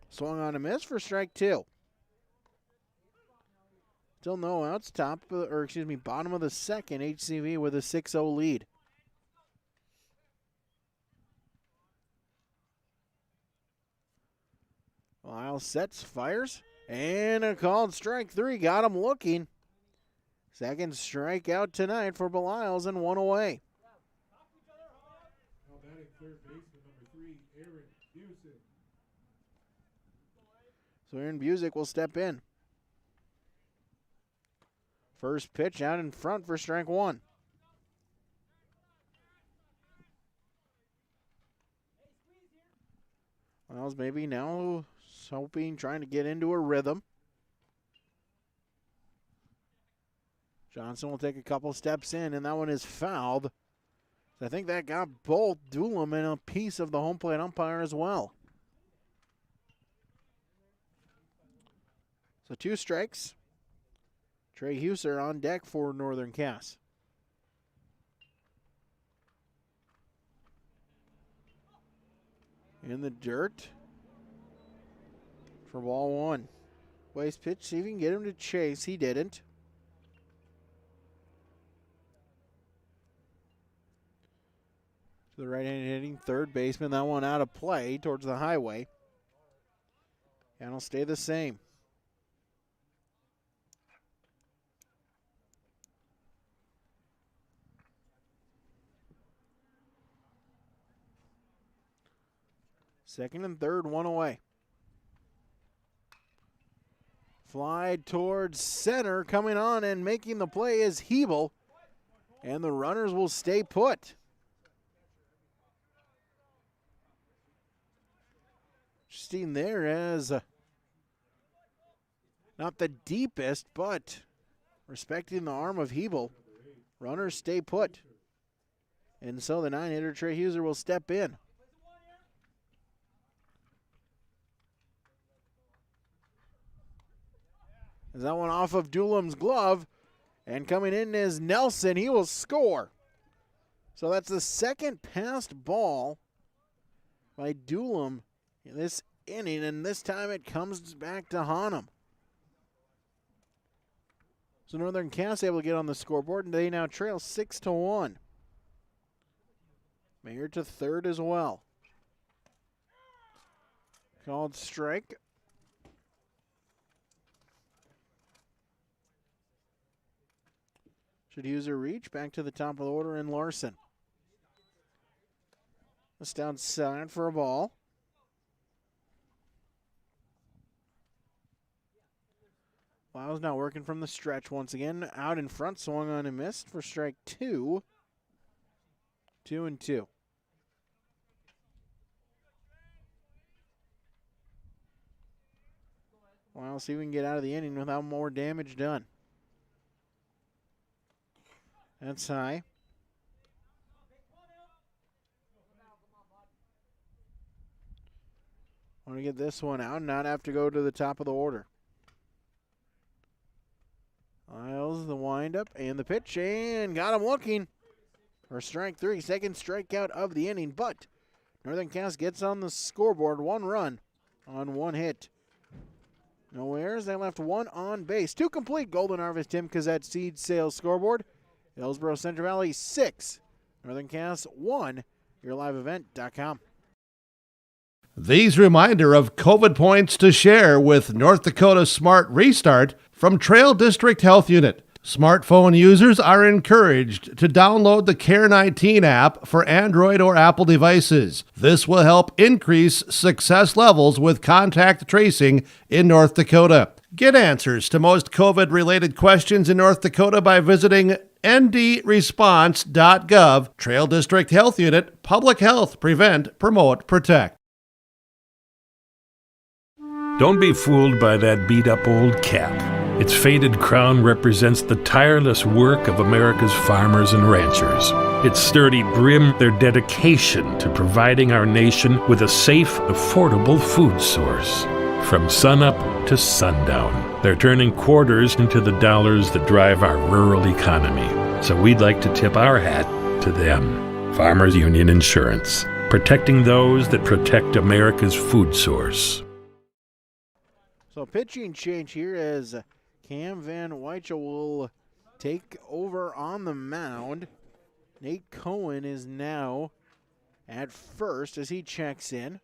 S2: Swung on and missed for strike 2. Still no outs. Bottom of the second. HCV with a 6-0 lead. Lyles sets, fires, and a called strike 3. Got him looking. Second strikeout tonight for Beliles and 1 away.
S11: Now batting third baseman number 3, Aaron Busick.
S2: So Aaron Busick will step in. First pitch out in front for strike 1. Lyles maybe now hoping, trying to get into a rhythm. Johnson will take a couple steps in, and that one is fouled. So I think that got both Doolin and a piece of the home plate umpire as well. So 2 strikes. Trey Huser on deck for Northern Cass. In the dirt for ball 1. Waste pitch, see if he can get him to chase. He didn't. To the right-handed hitting third baseman. That one out of play towards the highway. And it'll stay the same. Second and third, 1 away. Fly towards center, coming on and making the play is Hebel. And the runners will stay put. Interesting there as not the deepest, but respecting the arm of Hebel. Runners stay put. And so the 9-hitter Trey Huser will step in. As that one off of Doolam's glove, and coming in is Nelson. He will score. So that's the second passed ball by Doolam in this inning, and this time it comes back to Hanem. So Northern Cass able to get on the scoreboard, and they now trail 6-1. Mayer to third as well. Called strike. Should use a reach. Back to the top of the order in Larson. Just outside for a ball. Lyle's now working from the stretch once again. Out in front, swung on and missed for strike 2. 2-2. Well, see if we can get out of the inning without more damage done. That's high. Want to get this one out and not have to go to the top of the order. Lyles, the windup and the pitch, and got him looking for strike 3. Second strikeout of the inning, but Northern Cass gets on the scoreboard. 1 run on 1 hit. No errors. They left 1 on base. 2 complete. Golden Harvest Tim Kazette Seed Sales scoreboard. Hillsboro Central Valley 6. Northern Cass 1. YourLiveEvent.com.
S1: These reminder of COVID points to share with North Dakota Smart Restart from Trail District Health Unit. Smartphone users are encouraged to download the Care19 app for Android or Apple devices. This will help increase success levels with contact tracing in North Dakota. Get answers to most COVID-related questions in North Dakota by visiting ndresponse.gov. Trail District Health Unit, Public Health, Prevent, Promote, Protect.
S11: Don't be fooled by that beat-up old cap. Its faded crown represents the tireless work of America's farmers and ranchers. Its sturdy brim, their dedication to providing our nation with a safe, affordable food source. From sunup to sundown, they're turning quarters into the dollars that drive our rural economy. So we'd like to tip our hat to them. Farmers Union Insurance, protecting those that protect America's food source.
S2: So pitching change here as Cam Van Weichel will take over on the mound. Nate Cohen is now at first as he checks in.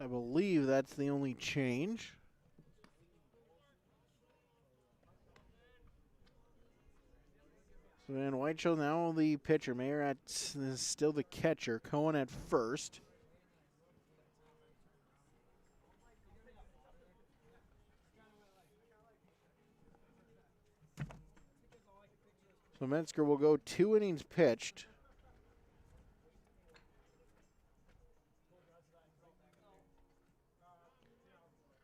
S2: I believe that's the only change. So Van Weichel now the pitcher. Mayer at still the catcher. Cohen at first. So Metzger will go 2 innings pitched.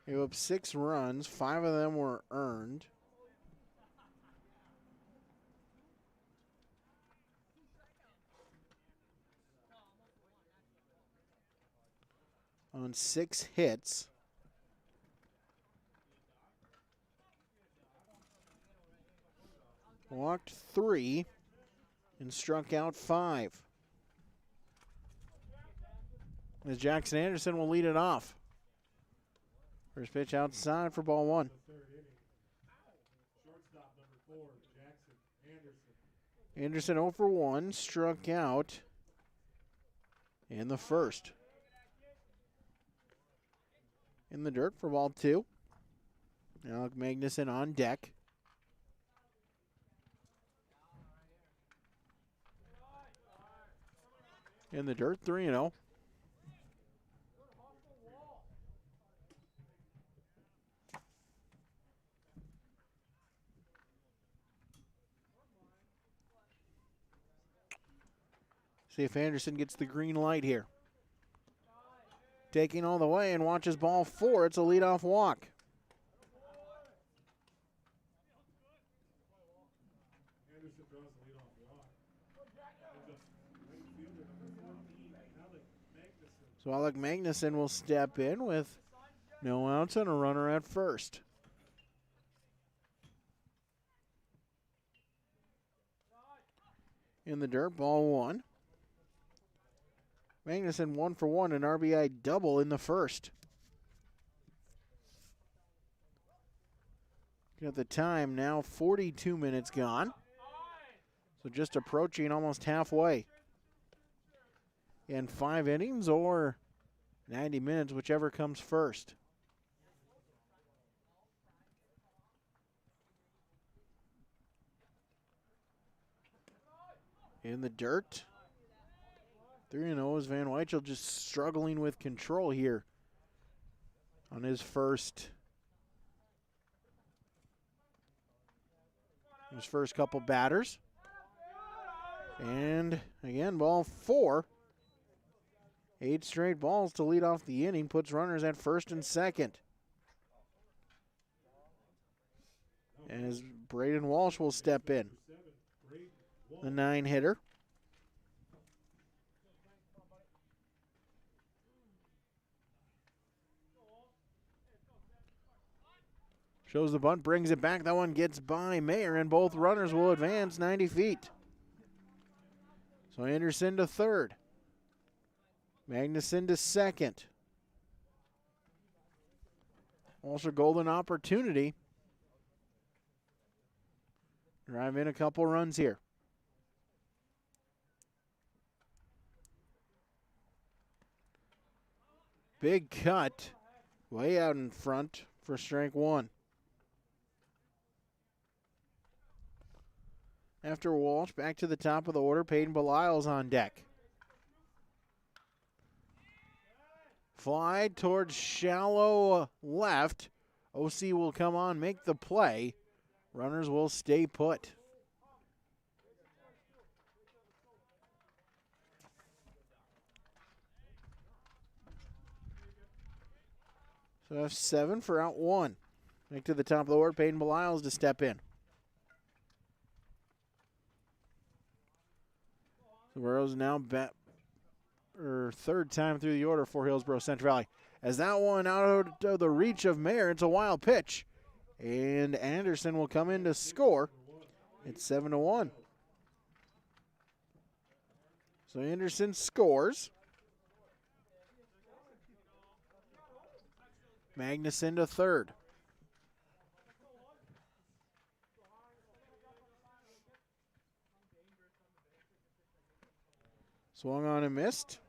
S2: Gave up 6 runs. 5 of them were earned. On 6 hits. Walked 3 and struck out 5. As Jackson Anderson will lead it off. First pitch outside for ball 1. Anderson 0 for 1, struck out in the first. In the dirt for ball 2. Alec Magnuson on deck. In the dirt, 3-0. See if Anderson gets the green light here. Taking all the way and watches ball 4. It's a leadoff walk. So Alec Magnuson will step in with no outs and a runner at first. in the dirt, ball one. Magnuson 1 for 1, an RBI double in the first. At the time now, 42 minutes gone. So just approaching almost halfway. In 5 innings or 90 minutes, whichever comes first. In the dirt. 3-0 is Van Weichel, just struggling with control here on his first couple batters. And again, ball 4. 8 straight balls to lead off the inning, puts runners at first and second. As Braden Walsh will step in, the 9-hitter. Shows the bunt, brings it back. That one gets by Mayer, and both runners will advance 90 feet. So Anderson to third. Magnuson to second. Also golden opportunity. Drive in a couple runs here. Big cut. Way out in front for strike one. After Walsh, back to the top of the order, Peyton Belial's on deck. Fly towards shallow left. OC will come on, make the play. Runners will stay put. So that's 7 for out 1. Back to the top of the order, Peyton Belial's to step in. The Burrows now third time through the order for Hillsboro Central Valley. As that one out of the reach of Mayer, it's a wild pitch. And Anderson will come in to score. It's 7-1. So Anderson scores. Magnuson to third. Swung on and missed.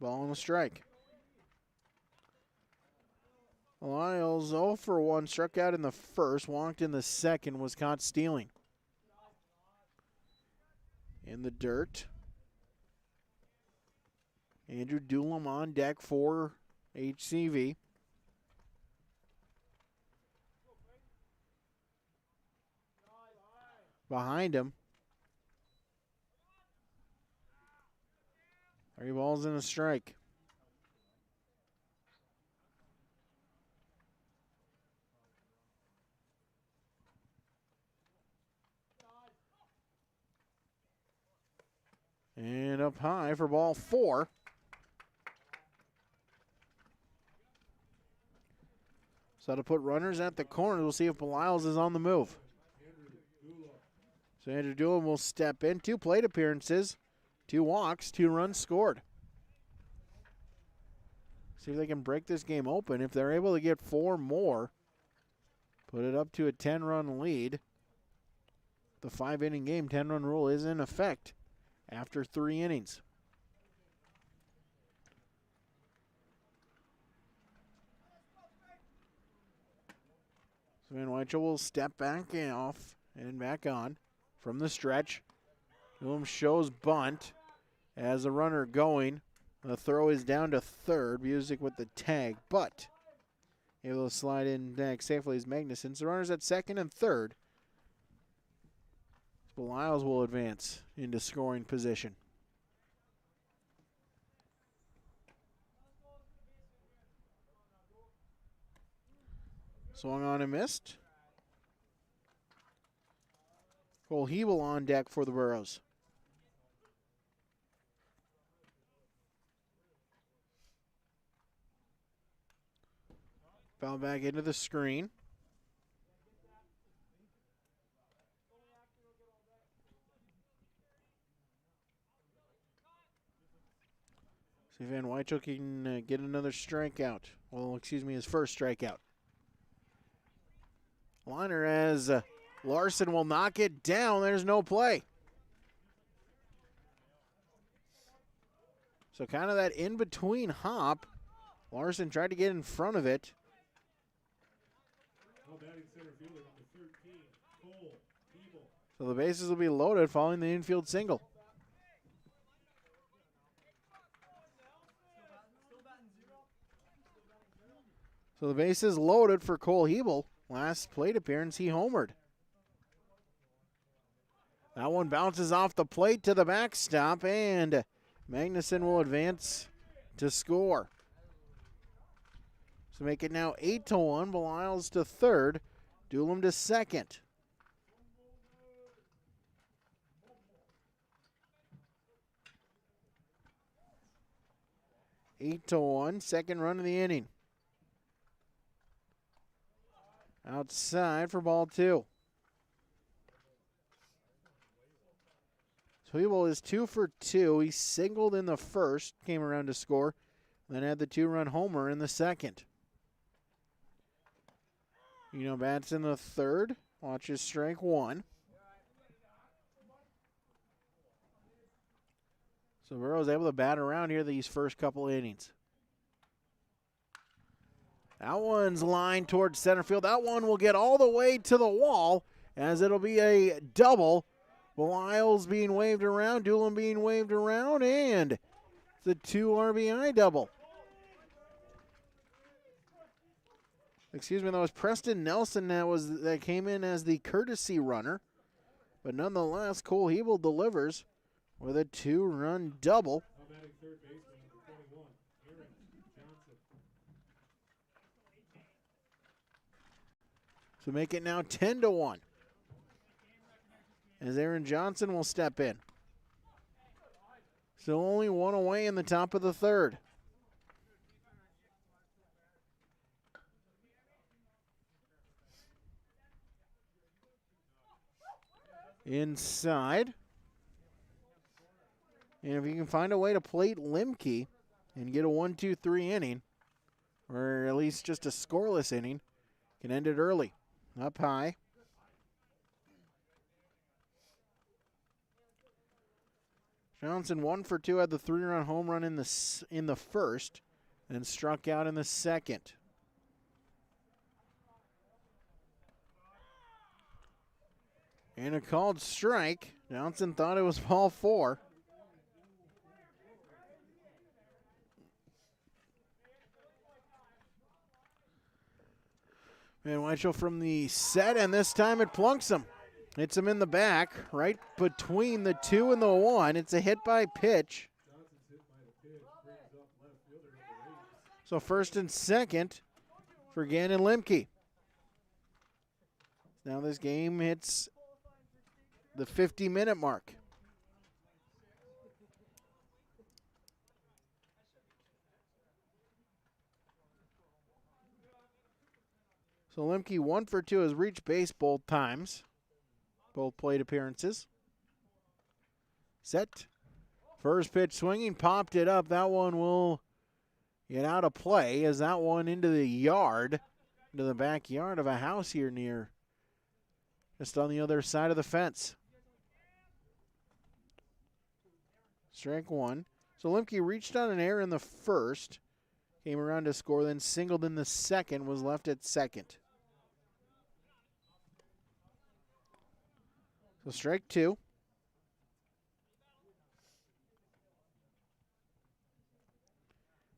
S2: Ball on the strike. Lyles 0 for 1, struck out in the first, walked in the second, was caught stealing. In the dirt. Andrew Doolum on deck for HCV. Behind him. 3 balls and a strike. And up high for ball 4. So to put runners at the corner, we'll see if Belials is on the move. So Andrew Doolum will step in. 2 plate appearances. 2 walks, 2 runs scored. See if they can break this game open. If they're able to get 4 more, put it up to a 10-run lead. The 5-inning game, 10-run rule is in effect after 3 innings. So Van Weichel will step back off and back on from the stretch. Doolum shows bunt as the runner going. The throw is down to third. Music with the tag, but able to slide in next safely as Magnuson. So runners at second and third. Belials will advance into scoring position. Swung on and missed. Cole Hebel on deck for the Burros. Foul back into the screen. See if Van Wychel can get another strikeout. Well, excuse me, his first strikeout. Liner as Larson will knock it down. There's no play. So kind of that in-between hop. Larson tried to get in front of it. So the bases will be loaded following the infield single. So the bases loaded for Cole Hebel. Last plate appearance, he homered. That one bounces off the plate to the backstop, and Magnuson will advance to score. So make it now 8-1. Beliles to third. Doolum to second. Eight to 1. Second run of the inning. Outside for ball 2. So Hebel is 2 for 2. He singled in the first, came around to score, then had the 2-run homer in the second. Bats in the third. Watches strike 1. So Burrow's able to bat around here these first couple innings. That one's lined towards center field. That one will get all the way to the wall as it'll be a double. Beliles being waved around, Doolin being waved around, and it's a 2 RBI double. Excuse me, that was Preston Nelson that came in as the courtesy runner. But nonetheless, Cole Hebel delivers with a 2-run double. So make it now 10-1. As Aaron Johnson will step in. Still only one away in the top of the third. Inside. And if you can find a way to plate Limke and get a 1-2-3 inning, or at least just a scoreless inning, can end it early. Up high. Johnson 1 for 2, had the 3-run home run in the first, and struck out in the second. And a called strike. Johnson thought it was ball 4. Van Wychel from the set, and this time it plunks him. Hits him in the back, right between the 2 and the 1. It's a hit by pitch. So first and second for Gannon Limke. Now this game hits the 50-minute mark. So Limke 1 for 2 has reached base both times. Both plate appearances. Set. First pitch swinging, popped it up. That one will get out of play as that one into the yard, into the backyard of a house here near, just on the other side of the fence. Strike 1. So Limke reached on an error in the first, came around to score, then singled in the second, was left at second. So strike 2.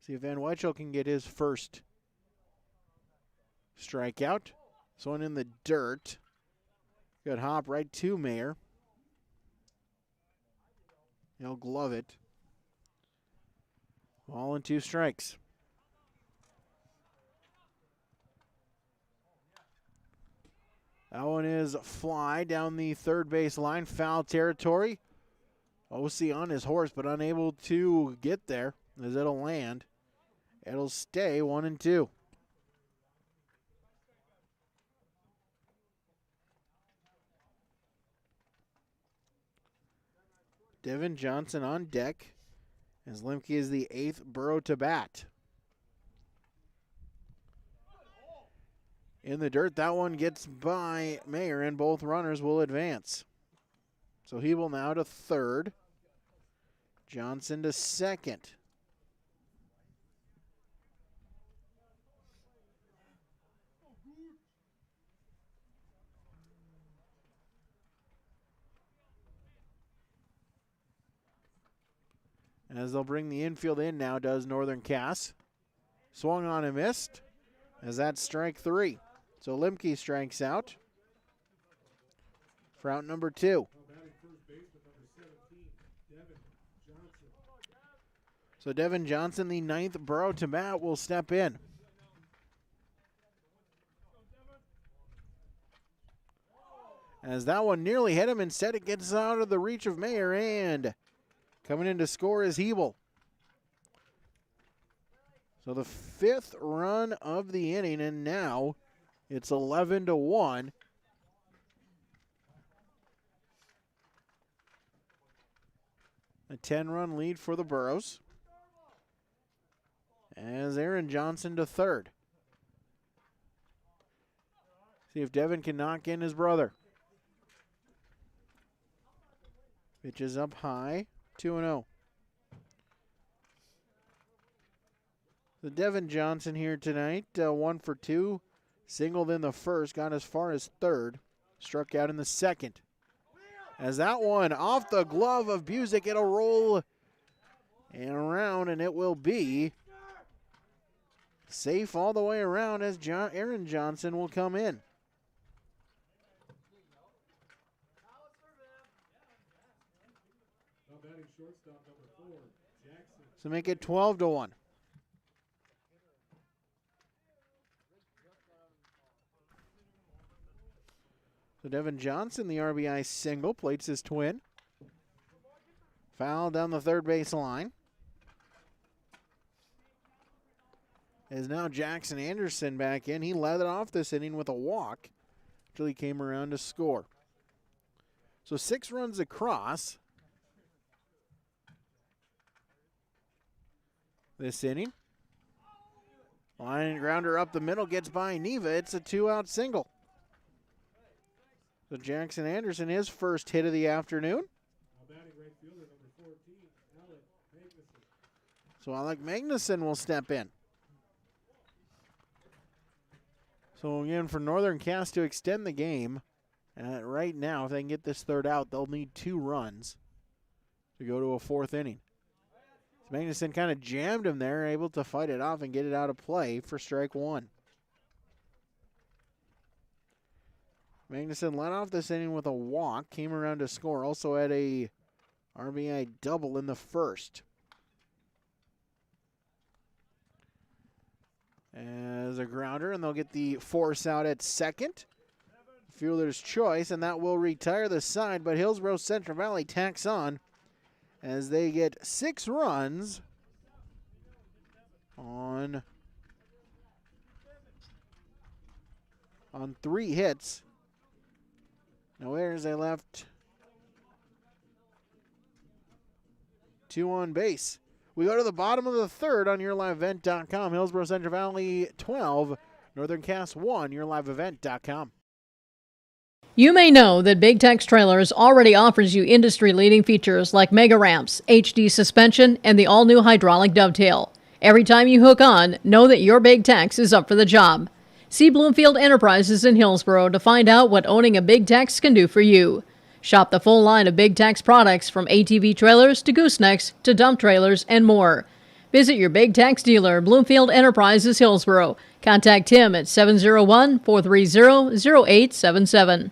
S2: See if Van Wychel can get his first strikeout. This one in the dirt. Good hop right to Mayer. He'll glove it. Ball and 2 strikes. That one is a fly down the third base line, foul territory. OC on his horse, but unable to get there as it'll land. It'll stay 1-2. Devin Johnson on deck as Lemke is the 8th Borough to bat. In the dirt, that one gets by Mayer, and both runners will advance. So he will now to third. Johnson to second. As they'll bring the infield in now, does Northern Cass. Swung on and missed, as that's strike 3. So Lemke strikes out for out number 2. So Devin Johnson, the 9th Borough to bat, will step in. As that one nearly hit him, instead it gets out of the reach of Mayer, and coming in to score is Hebel. So the 5th run of the inning, and now it's 11-1. A 10-run lead for the Burros. As Aaron Johnson to third. See if Devin can knock in his brother. Pitch is up high, 2-0. So Devin Johnson here tonight, 1 for 2. Singled in the first, got as far as third. Struck out in the second. As that one off the glove of Busick, it'll roll and around, and it will be safe all the way around as Aaron Johnson will come in. So make it 12-1. So Devin Johnson, the RBI single, plates his twin. Foul down the third base line. Is now Jackson Anderson back in. He led it off this inning with a walk until he came around to score. So 6 runs across this inning. Line and grounder up the middle, gets by Neva. It's a 2-out single. So Jackson Anderson, his first hit of the afternoon. So Alec Magnuson will step in. So again, for Northern Cass to extend the game, right now, if they can get this third out, they'll need 2 runs to go to a 4th inning. So Magnuson kind of jammed him there, able to fight it off and get it out of play for strike 1. Magnuson led off this inning with a walk, came around to score, also had a RBI double in the first. As a grounder, and they'll get the force out at second. Fielder's choice, and that will retire the side, but Hillsboro Central Valley tacks on as they get 6 runs on 3 hits. No errors, they left 2 on base. We go to the bottom of the third on YourLiveEvent.com. Hillsboro Central Valley 12, Northern Cass 1, YourLiveEvent.com.
S5: You may know that Big Tex Trailers already offers you industry-leading features like mega ramps, HD suspension, and the all-new hydraulic dovetail. Every time you hook on, know that your Big Tex is up for the job. See Bloomfield Enterprises in Hillsboro to find out what owning a Big Tex can do for you. Shop the full line of Big Tex products from ATV trailers to goosenecks to dump trailers and more. Visit your Big Tex dealer, Bloomfield Enterprises, Hillsboro. Contact him at 701-430-0877.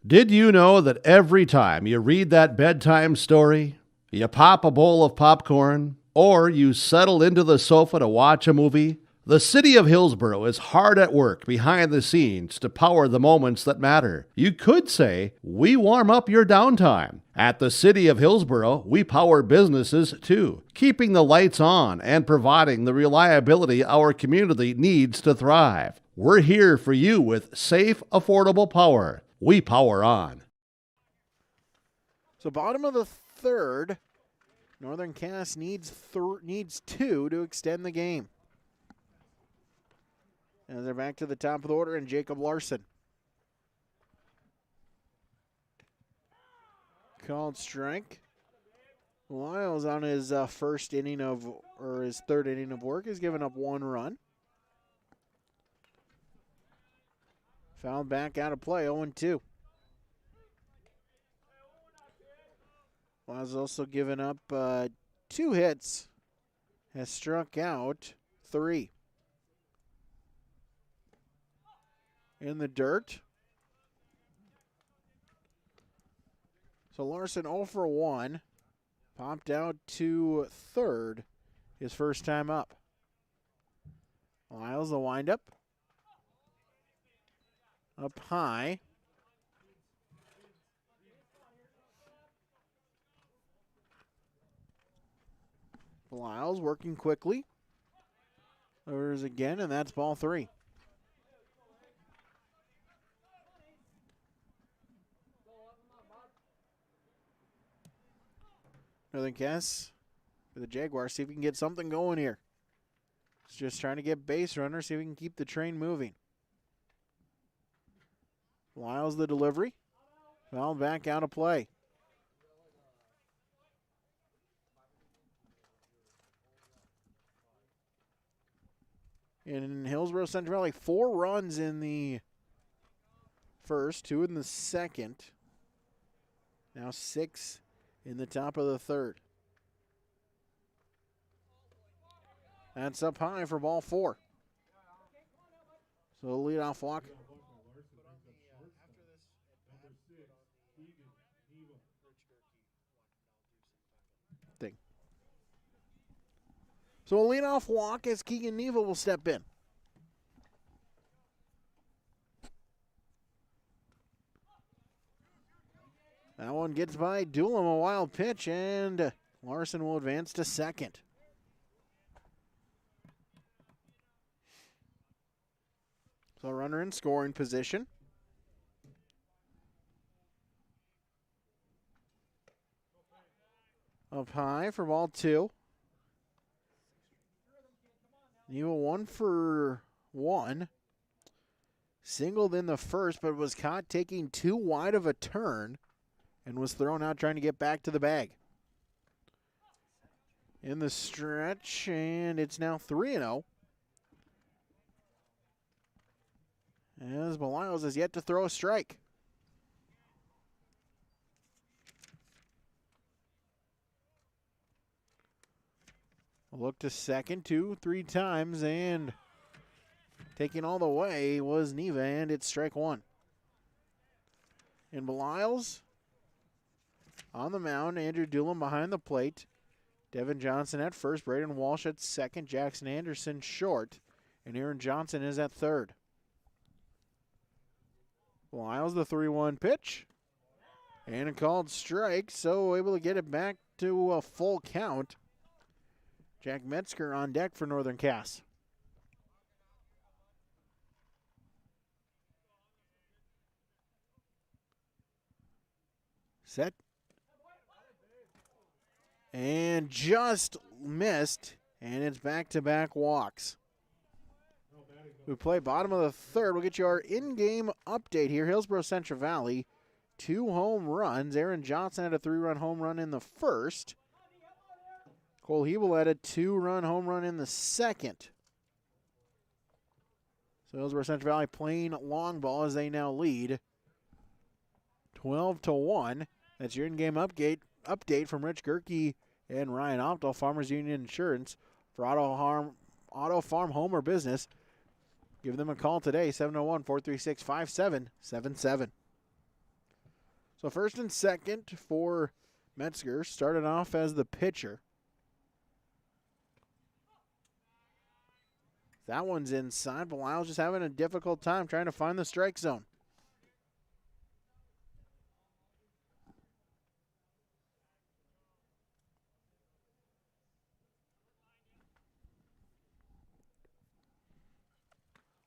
S1: Did you know that every time you read that bedtime story, you pop a bowl of popcorn, or you settle into the sofa to watch a movie? The city of Hillsboro is hard at work behind the scenes to power the moments that matter. You could say, we warm up your downtime. At the city of Hillsboro, we power businesses too, keeping the lights on and providing the reliability our community needs to thrive. We're here for you with safe, affordable power. We power on.
S2: So bottom of the third. Northern Cass needs 2 to extend the game. And they're back to the top of the order, and Jacob Larson. Called strike. Lyles on his third inning of work has given up 1 run. Fouled back out of play, 0-2. Lyles has also given up 2 hits, has struck out 3. In the dirt. So Larson 0 for 1. Popped out to third his first time up. Lyles the windup. Up high. Lyles working quickly. There's again, and that's ball 3. Northern Cass for the Jaguars. See if we can get something going here. It's just trying to get base runner, see if we can keep the train moving. Lyles the delivery. Fouled back out of play. In Hillsboro Central Valley, 4 runs in the first, 2 in the second. Now 6 in the top of the third. That's up high for ball 4. So leadoff walk. So a leadoff walk as Keegan Neva will step in. That one gets by Doolin, a wild pitch, and Larson will advance to second. So runner in scoring position. Up high for ball 2. Neva 1 for 1. Singled in the first, but was caught taking too wide of a turn and was thrown out trying to get back to the bag. In the stretch, and it's now 3-0. As Belials has yet to throw a strike. Look to second 2, 3 times, and taking all the way was Neva, and it's strike 1. And Belials on the mound, Andrew Doolin behind the plate. Devin Johnson at first, Braden Walsh at second, Jackson Anderson short, and Aaron Johnson is at third. Belials the 3-1 pitch, and a called strike, so able to get it back to a full count. Jack Metzger on deck for Northern Cass. Set. And just missed, and it's back-to-back walks. We play bottom of the third. We'll get you our in-game update here. Hillsboro Central Valley, 2 home runs. Aaron Johnson had a 3-run home run in the first. Cole Hebel had a 2-run home run in the second. So Hillsboro Central Valley playing long ball as they now lead 12-1. That's your in-game update from Rich Gerke and Ryan Opdahl, Farmers Union Insurance. For auto, farm, home, or business, give them a call today, 701-436-5777. So first and second for Metzger, started off as the pitcher. That one's inside, but Lyle's just having a difficult time trying to find the strike zone.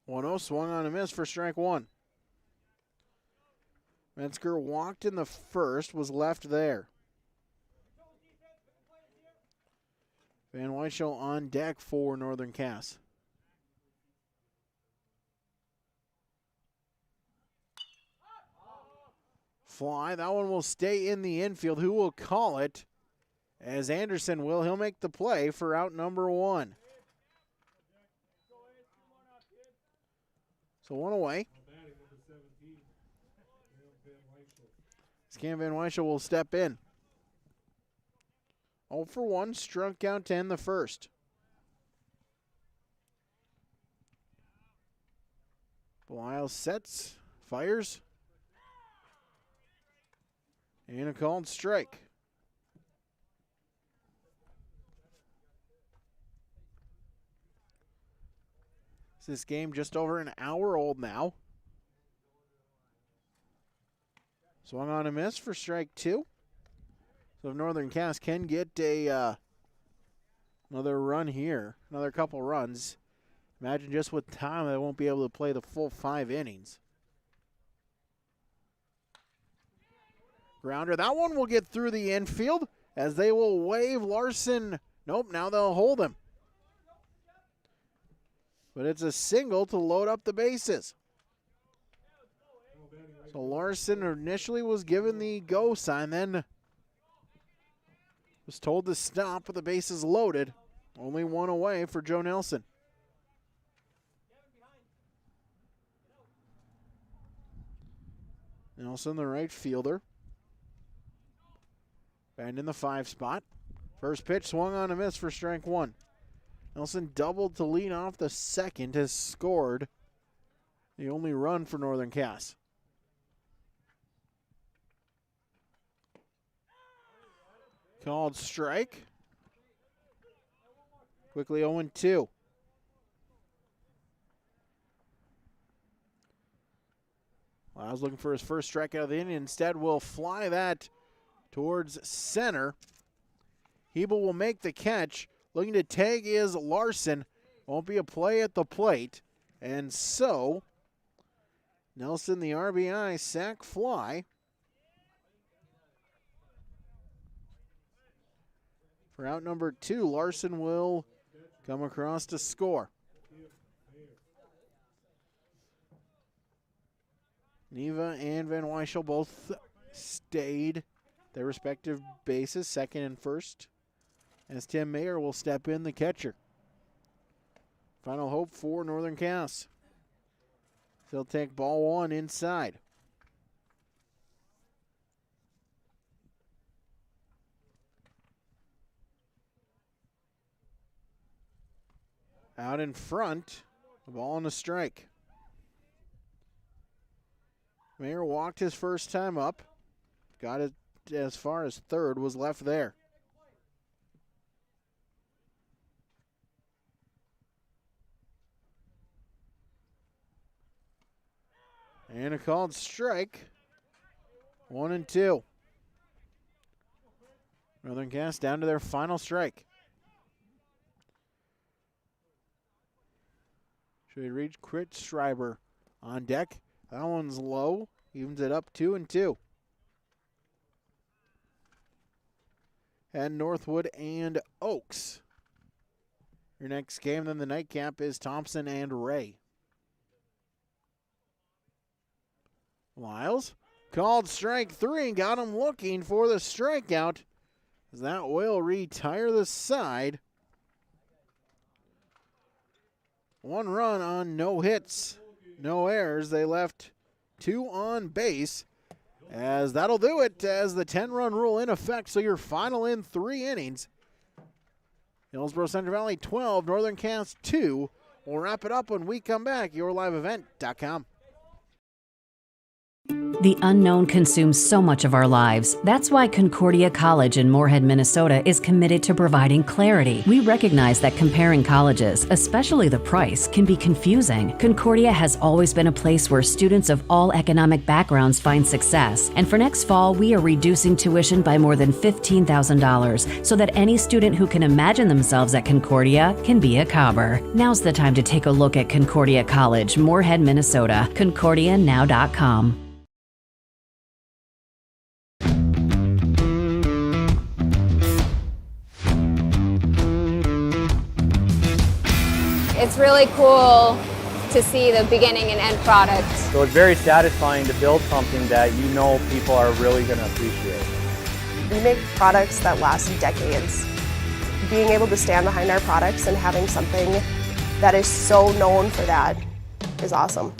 S2: One-0 swung on a miss for strike 1. Metzger walked in the first, was left there. Van Weichel on deck for Northern Cass. Fly. That one will stay in the infield. Who will call it? As Anderson will. He'll make the play for out number 1. So one away. Cam Van Weichel will step in. 0 for 1, struck out to end the first. Belial sets, fires, and a called strike. This game just over an hour old now. Swung on a miss for strike 2. So if Northern Cass can get another run here, another couple runs, imagine just with time they won't be able to play the full 5 innings. Grounder, that one will get through the infield as they will wave Larson. Nope, now they'll hold him. But it's a single to load up the bases. So Larson initially was given the go sign, then was told to stop with the bases loaded. Only one away for Joe Nelson. Nelson, the right fielder. Batting in the 5 spot. First pitch swung on a miss for strike 1. Nelson doubled to lead off the second, has scored the only run for Northern Cass. Called strike. Quickly 0-2. Lyles looking for his first strikeout of the inning. Instead, will fly that towards center. Hebel will make the catch. Looking to tag is Larson. Won't be a play at the plate. And so, Nelson, the RBI, sac fly. For out number 2, Larson will come across to score. Neva and Van Weichel both stayed their respective bases, second and first, as Tim Mayer will step in, the catcher. Final hope for Northern Cass. They'll take ball 1 inside. Out in front, the ball and a strike. Mayer walked his first time up, got it as far as third, was left there. And a called strike. 1-2. Northern Cass down to their final strike. Should we reach Crit Schreiber on deck? That one's low. Evens it up 2-2. And Northwood and Oaks. Your next game, then the nightcap, is Thompson and Ray. Lyles called strike 3 and got him looking for the strikeout. That will retire the side. 1 run on no hits, no errors. They left 2 on base. As that'll do it, as the 10-run rule in effect. So your final in 3 innings. Hillsboro Central Valley 12, Northern Cass 2. We'll wrap it up when we come back. YourLiveEvent.com.
S12: The unknown consumes so much of our lives. That's why Concordia College in Moorhead, Minnesota is committed to providing clarity. We recognize that comparing colleges, especially the price, can be confusing. Concordia has always been a place where students of all economic backgrounds find success. And for next fall, we are reducing tuition by more than $15,000 so that any student who can imagine themselves at Concordia can be a Cobber. Now's the time to take a look at Concordia College, Moorhead, Minnesota. ConcordiaNow.com.
S13: it's really cool to see the beginning and end product.
S14: So it's very satisfying to build something that you know people are really going to appreciate.
S15: We make products that last decades. Being able to stand behind our products and having something that is so known for that is awesome.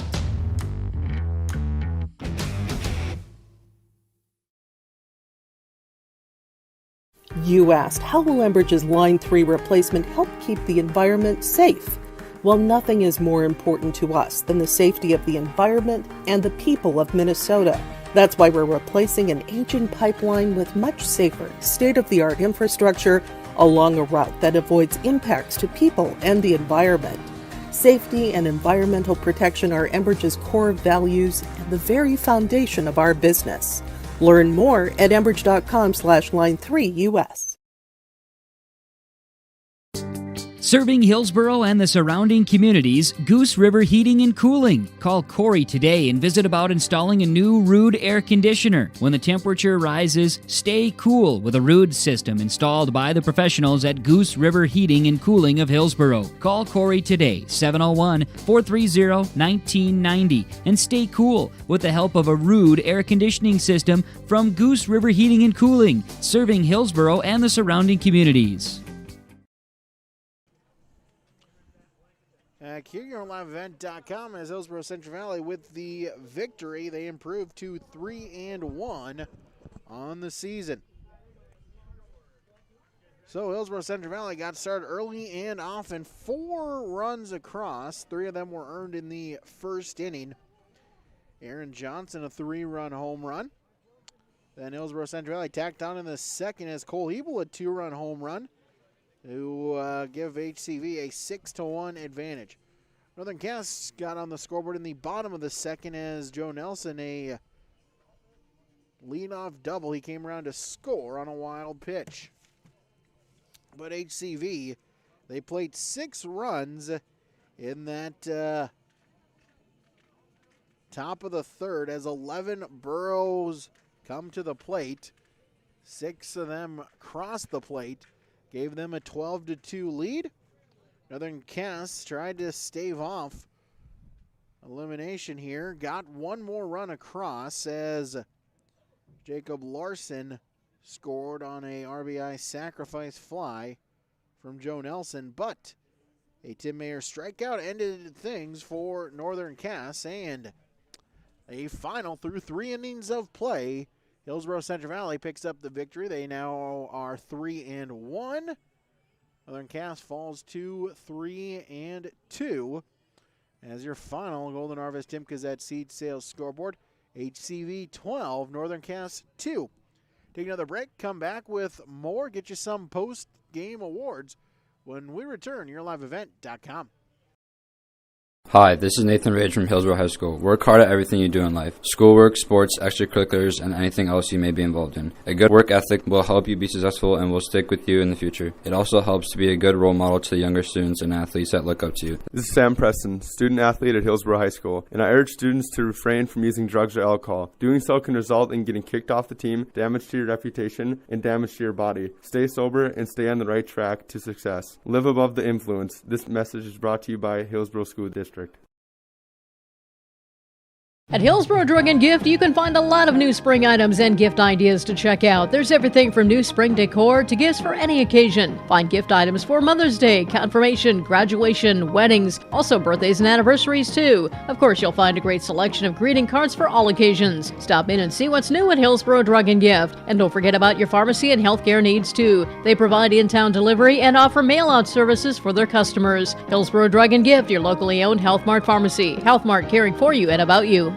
S16: You asked, how will Enbridge's Line 3 replacement help keep the environment safe? Well, nothing is more important to us than the safety of the environment and the people of Minnesota. That's why we're replacing an ancient pipeline with much safer, state-of-the-art infrastructure along a route that avoids impacts to people and the environment. Safety and environmental protection are Enbridge's core values and the very foundation of our business. Learn more at enbridge.com/line3US.
S3: Serving Hillsboro and the surrounding communities, Goose River Heating and Cooling. Call Corey today and visit about installing a new Ruud air conditioner. When the temperature rises, stay cool with a Ruud system installed by the professionals at Goose River Heating and Cooling of Hillsboro. Call Corey today, 701-430-1990, and stay cool with the help of a Ruud air conditioning system from Goose River Heating and Cooling, serving Hillsboro and the surrounding communities.
S2: Here you're on liveevent.com as Hillsboro Central Valley with the victory. They improved to 3-1 on the season. So Hillsboro Central Valley got started early and often. 4 runs across. 3 of them were earned in the first inning. Aaron Johnson, a 3-run home run. Then Hillsboro Central Valley tacked on in the second as Cole Hebel, a 2-run home run to give HCV a 6-1 advantage. Northern Cass got on the scoreboard in the bottom of the second as Joe Nelson, a leadoff double. He came around to score on a wild pitch. But HCV, they played 6 runs in that top of the third as 11 Burrows come to the plate. 6 of them crossed the plate, gave them a 12-2 lead. Northern Cass tried to stave off elimination here. Got one more run across as Jacob Larson scored on a RBI sacrifice fly from Joe Nelson, but a Tim Mayer strikeout ended things for Northern Cass, and a final through 3 innings of play. Hillsboro Central Valley picks up the victory. They now are 3-1. Northern Cass falls to 3-2. As your final Golden Harvest Tim Kazette seed sales scoreboard, HCV 12, Northern Cass 2. Take another break, come back with more, get you some post-game awards when we return. Your liveevent.com.
S17: Hi, this is Nathan Rage from Hillsboro High School. Work hard at everything you do in life. Schoolwork, sports, extracurriculars, and anything else you may be involved in. A good work ethic will help you be successful and will stick with you in the future. It also helps to be a good role model to the younger students and athletes that look up to you.
S18: This is Sam Preston, student athlete at Hillsboro High School, and I urge students to refrain from using drugs or alcohol. Doing so can result in getting kicked off the team, damage to your reputation, and damage to your body. Stay sober and stay on the right track to success. Live above the influence. This message is brought to you by Hillsboro School District.
S5: At Hillsboro Drug and Gift, you can find a lot of new spring items and gift ideas to check out. There's everything from new spring decor to gifts for any occasion. Find gift items for Mother's Day, confirmation, graduation, weddings, also birthdays and anniversaries too. Of course, you'll find a great selection of greeting cards for all occasions. Stop in and see what's new at Hillsboro Drug and Gift. And don't forget about your pharmacy and healthcare needs too. They provide in-town delivery and offer mail-out services for their customers. Hillsboro Drug and Gift, your locally owned Health Mart pharmacy. Health Mart, caring for you and about you.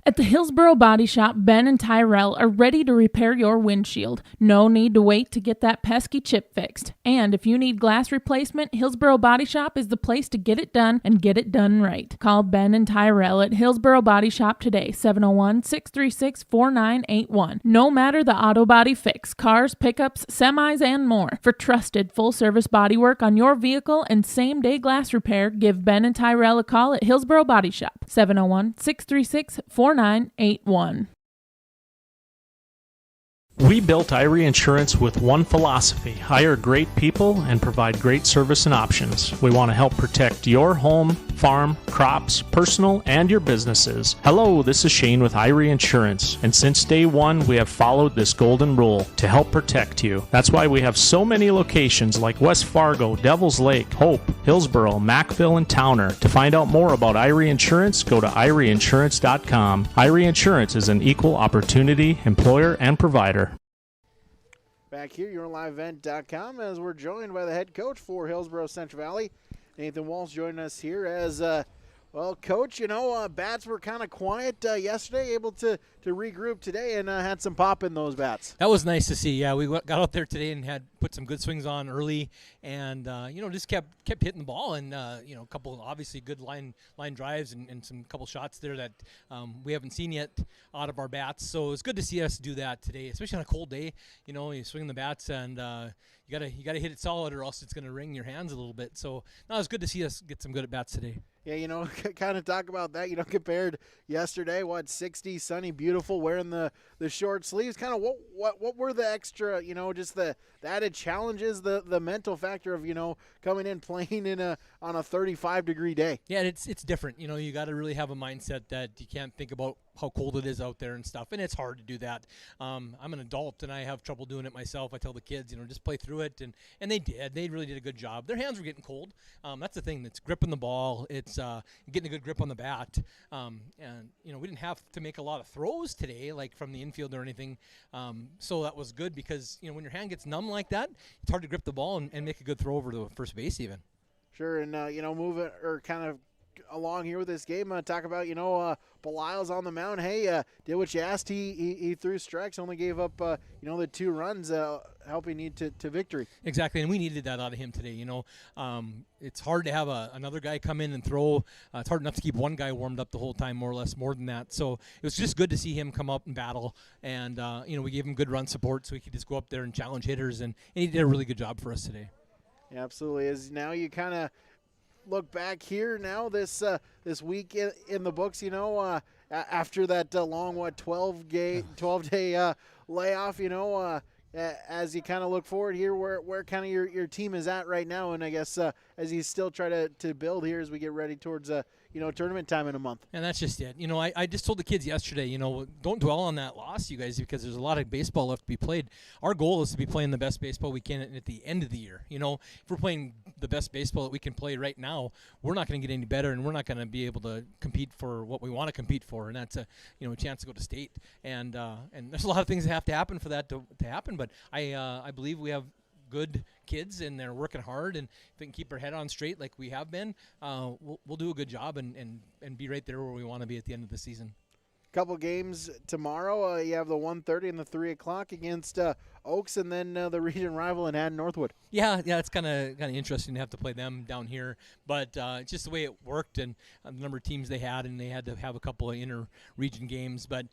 S4: At the Hillsboro Body Shop, Ben and Tyrell are ready to repair your windshield. No need to wait to get that pesky chip fixed. And if you need glass replacement, Hillsboro Body Shop is the place to get it done and get it done right. Call Ben and Tyrell at Hillsboro Body Shop today, 701-636-4981. No matter the auto body fix, cars, pickups, semis, and more. For trusted full-service body work on your vehicle and same-day glass repair, give Ben and Tyrell a call at Hillsboro Body Shop, 701-636-4981.
S19: We built Irie Insurance with one philosophy: hire great people and provide great service and options. We want to help protect your home, farm, crops, personal, and your businesses. Hello, this is Shane with Irie Insurance, and since day one, we have followed this golden rule to help protect you. That's why we have so many locations like West Fargo, Devils Lake, Hope, Hillsboro, Mackville, and Towner. To find out more about Irie Insurance, go to IrieInsurance.com. Irie Insurance is an equal opportunity employer and provider.
S2: Back here, YourLiveEvent.com, as we're joined by the head coach for Hillsboro Central Valley, Nathan Walsh, joining us here as, well, Coach, bats were kind of quiet yesterday, able to regroup today and had some pop in those bats.
S20: That was nice to see. Yeah, we got out there today and had put some good swings on early, and just kept hitting the ball, and a couple obviously good line drives and some couple shots there that we haven't seen yet out of our bats. So it was good to see us do that today, especially on a cold day. You swing the bats and you gotta hit it solid, or else it's gonna ring your hands a little bit. So no, it was good to see us get some good at bats today.
S2: Yeah, kind of talk about that, compared yesterday, 60, sunny, beautiful, wearing the short sleeves. Kind of what were the extra, just the added challenges, the mental factor of, coming in playing on a 35-degree day.
S20: Yeah, it's different. You got to really have a mindset that you can't think about how cold it is out there and stuff, and it's hard to do that. I'm an adult, and I have trouble doing it myself. I tell the kids, just play through it, and they did. They really did a good job. Their hands were getting cold. That's the thing. It's gripping the ball. It's getting a good grip on the bat. And we didn't have to make a lot of throws today, like from the infield or anything. So that was good because, when your hand gets numb like that, it's hard to grip the ball and make a good throw over to first base even.
S2: Sure, and, moving or kind of along here with this game, talk about, Belial's on the mound. Hey, did what you asked. He threw strikes, only gave up, the 2 runs, helping you to victory.
S20: Exactly, and we needed that out of him today. It's hard to have another guy come in and throw. It's hard enough to keep one guy warmed up the whole time, more or less, more than that. So it was just good to see him come up and battle, and we gave him good run support so he could just go up there and challenge hitters, and he did a really good job for us today.
S2: Yeah, absolutely. As now you kind of look back here now this week in the books, after that long 12-day layoff, as you kind of look forward here, where kind of your team is at right now, and I guess as you still try to build here as we get ready towards tournament time in a month.
S20: And that's just it. I just told the kids yesterday, don't dwell on that loss, you guys, because there's a lot of baseball left to be played. Our goal is to be playing the best baseball we can at the end of the year. If we're playing the best baseball that we can play right now, we're not going to get any better, and we're not going to be able to compete for what we want to compete for, and that's a chance to go to state. And there's a lot of things that have to happen for that to happen, but I believe we have good kids and they're working hard, and if we can keep our head on straight like we have been, we'll do a good job and be right there where we want to be at the end of the season.
S2: Couple games tomorrow. You have the 1:30 and the 3 o'clock against Oaks, and then the region rival in Haddon Northwood.
S20: Yeah, it's kind of interesting to have to play them down here, but it's just the way it worked and the number of teams they had, and they had to have a couple of inter-region games. But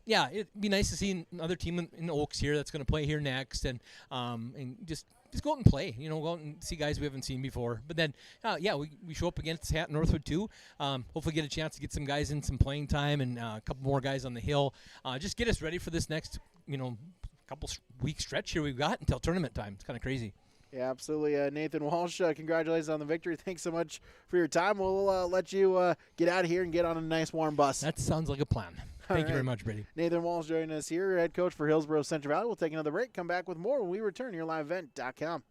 S20: it'd be nice to see another team in Oaks here that's going to play here next, and just go out and play. Go out and see guys we haven't seen before. But then, we show up against Haddon Northwood too. Hopefully get a chance to get some guys in some playing time and a couple more guys on the hill. Just get us ready for this next, couple week stretch here we've got until tournament time. It's kind of crazy.
S2: Yeah, absolutely. Nathan Walsh, congratulations on the victory. Thanks so much for your time. We'll let you get out of here and get on a nice warm bus.
S20: That sounds like a plan. Thank you very much, Brady.
S2: Nathan Walsh joining us here, head coach for Hillsboro Central Valley. We'll take another break, come back with more when we return. YourLiveEvent.com.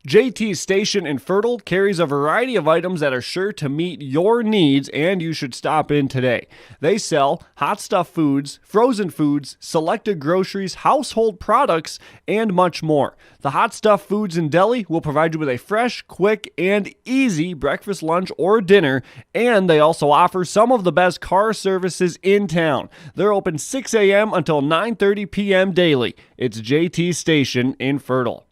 S21: JT's Station in Fertile carries a variety of items that are sure to meet your needs, and you should stop in today. They sell hot stuff foods, frozen foods, selected groceries, household products, and much more. The Hot Stuff Foods and Deli will provide you with a fresh, quick, and easy breakfast, lunch, or dinner, and they also offer some of the best car services in town. They're open 6 a.m. until 9:30 p.m. daily. It's JT's Station in Fertile.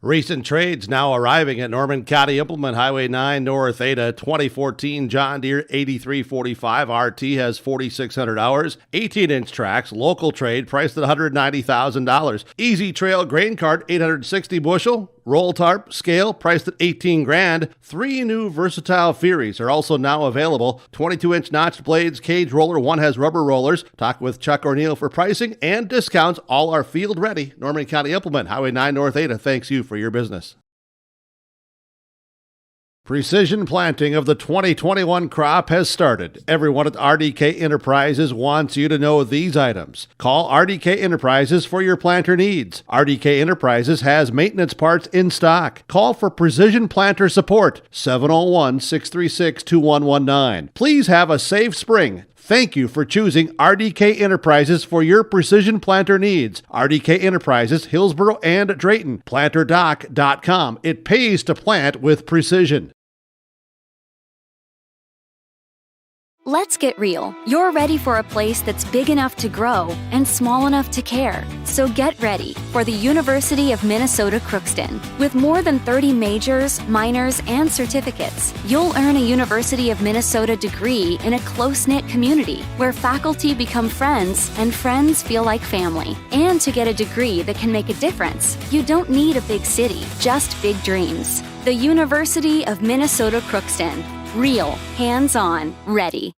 S1: Recent trades now arriving at Norman County Implement, Highway 9 North Ada. 2014 John Deere 8345 RT has 4,600 hours. 18-inch tracks, local trade, priced at $190,000. Easy Trail grain cart, 860 bushel. Roll tarp, scale, priced at $18,000. 3 new versatile Furies are also now available. 22-inch notched blades, cage roller, one has rubber rollers. Talk with Chuck O'Neill for pricing and discounts. All are field ready. Norman County Implement, Highway 9 North Ada. Thanks you for your business. Precision planting of the 2021 crop has started. Everyone at RDK Enterprises wants you to know these items. Call RDK Enterprises for your planter needs. RDK Enterprises has maintenance parts in stock. Call for Precision Planter support, 701-636-2119. Please have a safe spring. Thank you for choosing RDK Enterprises for your precision planter needs. RDK Enterprises, Hillsboro and Drayton. PlanterDoc.com. It pays to plant with precision.
S6: Let's get real. You're ready for a place that's big enough to grow and small enough to care. So get ready for the University of Minnesota Crookston. With more than 30 majors, minors, and certificates, you'll earn a University of Minnesota degree in a close-knit community where faculty become friends and friends feel like family. And to get a degree that can make a difference, you don't need a big city, just big dreams. The University of Minnesota Crookston. Real, hands-on, ready.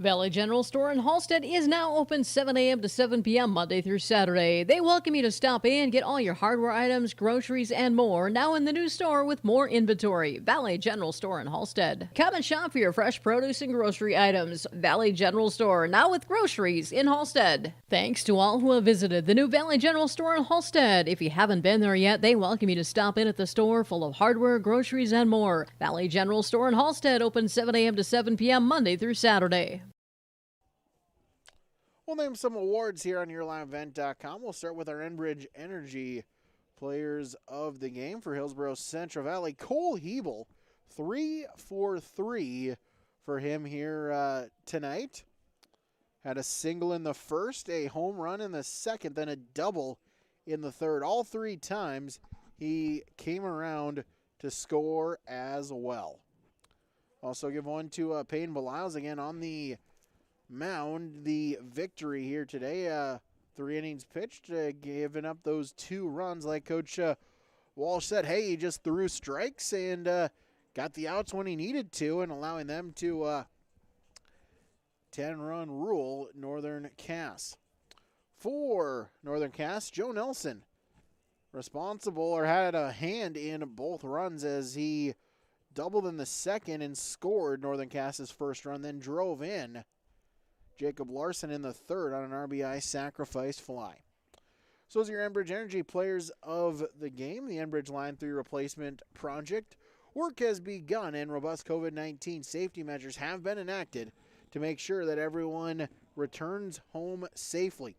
S5: Valley General Store in Halstead is now open 7 a.m. to 7 p.m. Monday through Saturday. They welcome you to stop in, get all your hardware items, groceries, and more now in the new store with more inventory. Valley General Store in Halstead. Come and shop for your fresh produce and grocery items. Valley General Store, now with groceries in Halstead. Thanks to all who have visited the new Valley General Store in Halstead. If you haven't been there yet, they welcome you to stop in at the store full of hardware, groceries, and more. Valley General Store in Halstead, open 7 a.m. to 7 p.m. Monday through Saturday.
S2: We'll name some awards here on YourLiveEvent.com. We'll start with our Enbridge Energy Players of the Game for Hillsboro Central Valley. Cole Hebel, 3 for 3 for him here tonight. Had a single in the first, a home run in the second, then a double in the third. All 3 times he came around to score as well. Also give one to Payne Beliles again on the mound. The victory here today. 3 innings pitched, giving up those 2 runs. Like Coach Walsh said, hey, he just threw strikes and got the outs when he needed to, and allowing them to 10-run rule Northern Cass. For Northern Cass, Joe Nelson responsible or had a hand in both runs as he doubled in the second and scored Northern Cass's first run, then drove in Jacob Larson in the third on an RBI sacrifice fly. So those are your Enbridge Energy Players of the Game. The Enbridge Line 3 replacement project. Work has begun and robust COVID-19 safety measures have been enacted to make sure that everyone returns home safely.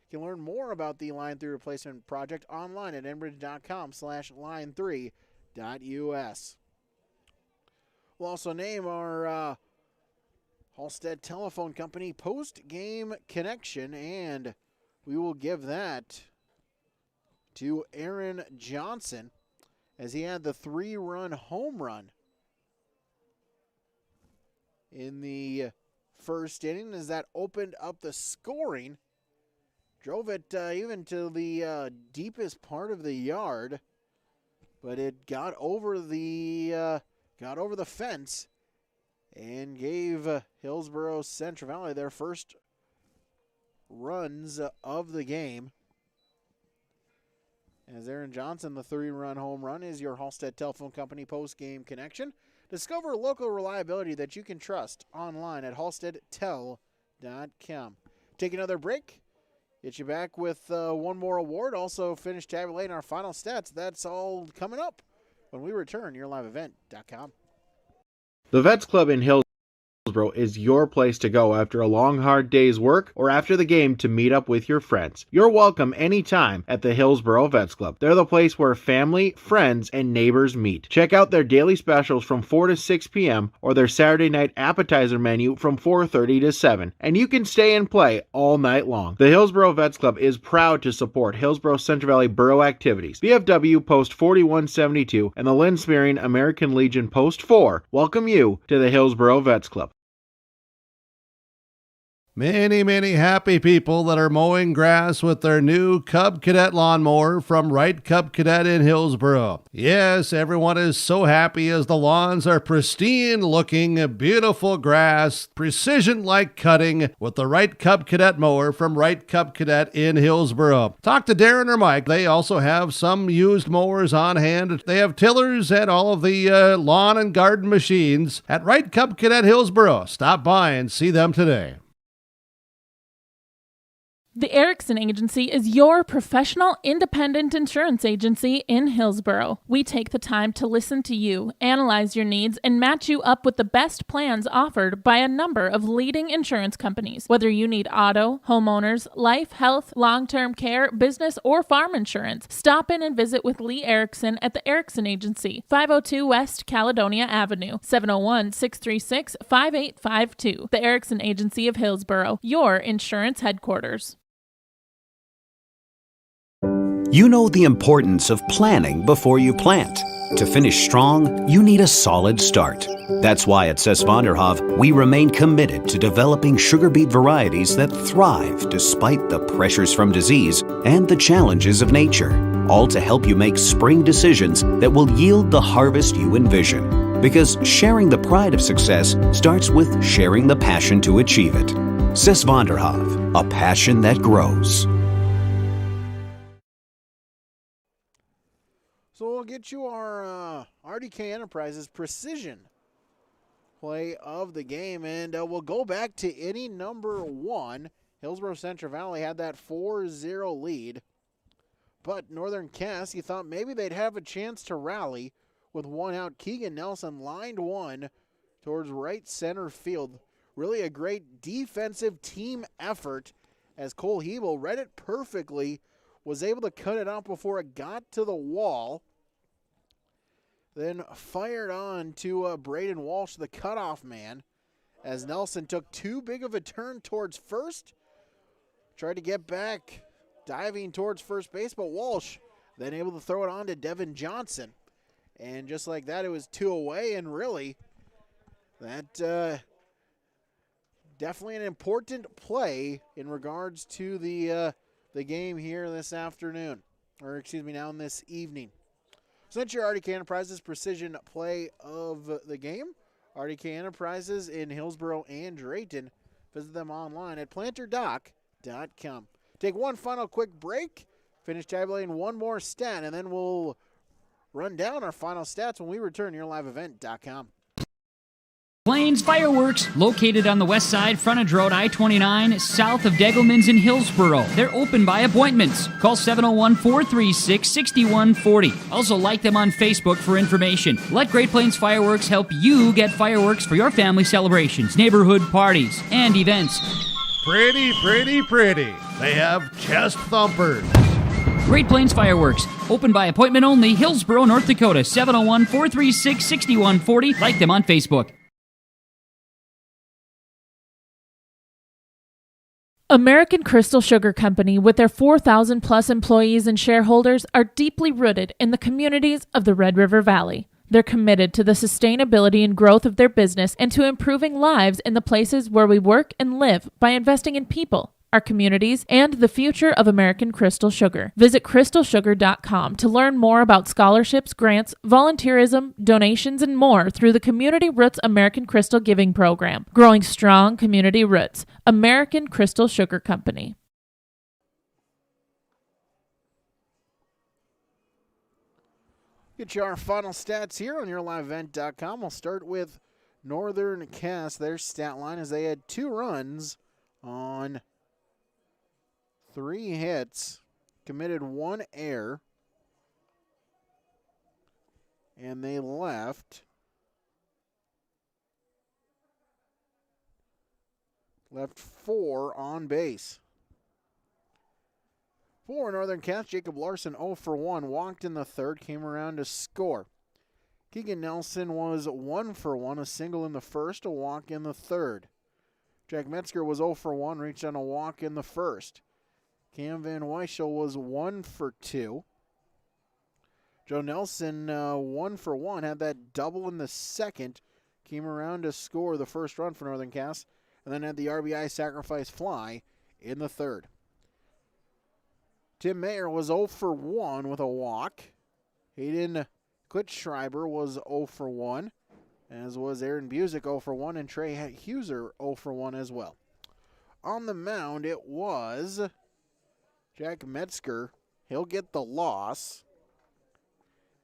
S2: You can learn more about the Line 3 replacement project online at enbridge.com/line3.us. We'll also name our Halstead Telephone Company post-game connection, and we will give that to Aaron Johnson as he had the 3-run home run in the first inning as that opened up the scoring. Drove it even to the deepest part of the yard, but it got over the fence and gave Hillsboro Central Valley their first runs of the game. As Aaron Johnson, the 3-run home run, is your Halstead Telephone Company post-game connection. Discover local reliability that you can trust online at halsteadtel.com. Take another break. Get you back with one more award. Also finish tabulating our final stats. That's all coming up when we return. YourLiveEvent.com.
S22: The Vets Club in Hillsboro
S7: Hillsboro is your place to go after a long, hard day's work or after the game to meet up with your friends. You're welcome anytime at the Hillsboro Vets Club. They're the place where family, friends, and neighbors meet. Check out their daily specials from 4 to 6 p.m. or their Saturday night appetizer menu from 4:30 to 7. And you can stay and play all night long. The Hillsboro Vets Club is proud to support Hillsboro Central Valley Borough activities. BFW Post 4172 and the Lynn Smearing American Legion Post 4 welcome you to the Hillsboro Vets Club.
S1: Many, many happy people that are mowing grass with their new Cub Cadet lawnmower from Wright Cub Cadet in Hillsboro. Yes, everyone is so happy as the lawns are pristine looking, beautiful grass, precision-like cutting with the Wright Cub Cadet mower from Wright Cub Cadet in Hillsboro. Talk to Darren or Mike. They also have some used mowers on hand. They have tillers and all of the lawn and garden machines at Wright Cub Cadet Hillsboro. Stop by and see them today.
S4: The Erickson Agency is your professional independent insurance agency in Hillsboro. We take the time to listen to you, analyze your needs, and match you up with the best plans offered by a number of leading insurance companies. Whether you need auto, homeowners, life, health, long-term care, business, or farm insurance, stop in and visit with Lee Erickson at the Erickson Agency, 502 West Caledonia Avenue, 701-636-5852. The Erickson Agency of Hillsboro, your insurance headquarters.
S22: You know the importance of planning before you plant. To finish strong, you need a solid start. That's why at Cess Vonderhoff, we remain committed to developing sugar beet varieties that thrive despite the pressures from disease and the challenges of nature, all to help you make spring decisions that will yield the harvest you envision. Because sharing the pride of success starts with sharing the passion to achieve it. Cess Vonderhoff, a passion that grows.
S2: So we'll get you our RDK Enterprises precision play of the game, and we'll go back to inning number 1. Hillsboro Central Valley had that 4-0 lead, but Northern Cass, you thought maybe they'd have a chance to rally with one out. Keegan Nelson lined one towards right center field. Really a great defensive team effort as Cole Hebel read it perfectly, was able to cut it out before it got to the wall. Then fired on to Braden Walsh, the cutoff man, as Nelson took too big of a turn towards first. Tried to get back, diving towards first base, but Walsh then able to throw it on to Devin Johnson. And just like that, it was 2 away, and really, that definitely an important play in regards to the game here this afternoon, or excuse me, now in this evening. So that's your RDK Enterprises precision play of the game. RDK Enterprises in Hillsboro and Drayton. Visit them online at planterdoc.com. Take one final quick break. Finish tabulating one more stat, and then we'll run down our final stats when we return here liveevent.com.
S3: Plains Fireworks, located on the west side, frontage road I-29, south of Degelman's in Hillsboro. They're open by appointments. Call 701-436-6140. Also like them on Facebook for information. Let Great Plains Fireworks help you get fireworks for your family celebrations, neighborhood parties, and events.
S1: Pretty, pretty, pretty. They have chest thumpers.
S3: Great Plains Fireworks, open by appointment only, Hillsboro, North Dakota, 701-436-6140. Like them on Facebook.
S4: American Crystal Sugar Company, with their 4,000 plus employees and shareholders, are deeply rooted in the communities of the Red River Valley. They're committed to the sustainability and growth of their business and to improving lives in the places where we work and live by investing in people, our communities, and the future of American Crystal Sugar. Visit crystalsugar.com to learn more about scholarships, grants, volunteerism, donations, and more through the Community Roots American Crystal Giving Program. Growing strong community roots. American Crystal Sugar Company.
S2: Get you our final stats here on yourliveevent.com. We'll start with Northern Cass. Their stat line is they had 2 runs on 3 hits, committed 1 error, and they left left 4 on base. For Northern Cats, Jacob Larson 0 for 1, walked in the third, came around to score. Keegan Nelson was 1 for 1, a single in the first, a walk in the third. Jack Metzger was 0 for 1, reached on a walk in the first. Cam Van Weichel was 1 for 2. Joe Nelson 1 for 1, had that double in the second, came around to score the first run for Northern Cass, and then had the RBI sacrifice fly in the third. Tim Mayer was 0 for 1 with a walk. Hayden Klitzschreiber was 0 for 1, as was Aaron Busick 0 for 1, and Trey Huser 0 for 1 as well. On the mound, it was Jack Metzger. He'll get the loss.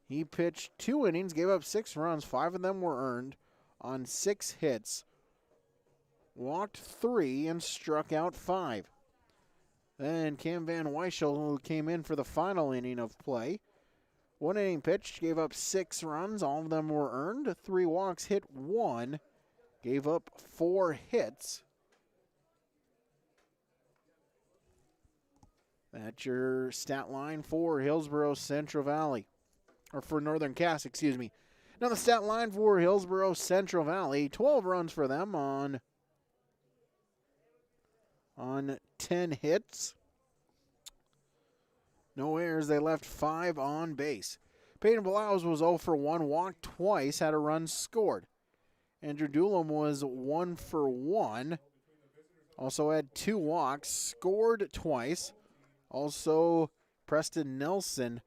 S2: He pitched 2 innings, gave up 6 runs. 5 of them were earned on 6 hits. Walked 3 and struck out 5. Then Cam Van Weichel came in for the final inning of play. 1 inning pitched, gave up 6 runs. All of them were earned. 3 walks, hit 1. Gave up 4 hits. That's your stat line for Hillsboro Central Valley. Or for Northern Cass, excuse me. Now the stat line for Hillsboro Central Valley, 12 runs for them on 10 hits. No errors. They left 5 on base. Peyton Blouse was 0 for 1, walked twice, had a run scored. Andrew Doolum was 1 for 1. Also had 2 walks, scored twice. Also, Preston Nelson,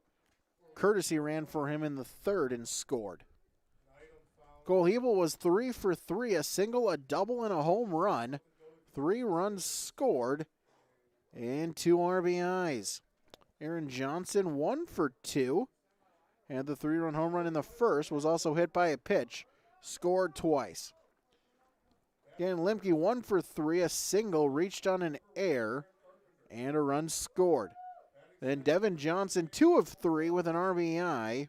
S2: courtesy ran for him in the third and scored. Cole Hebel was 3 for 3, a single, a double, and a home run. 3 runs scored and 2 RBIs. Aaron Johnson 1 for 2. Had the 3-run home run in the first, was also hit by a pitch, scored twice. Again, Limke 1 for 3, a single, reached on an air, and a run scored. Then Devin Johnson 2 of 3 with an RBI.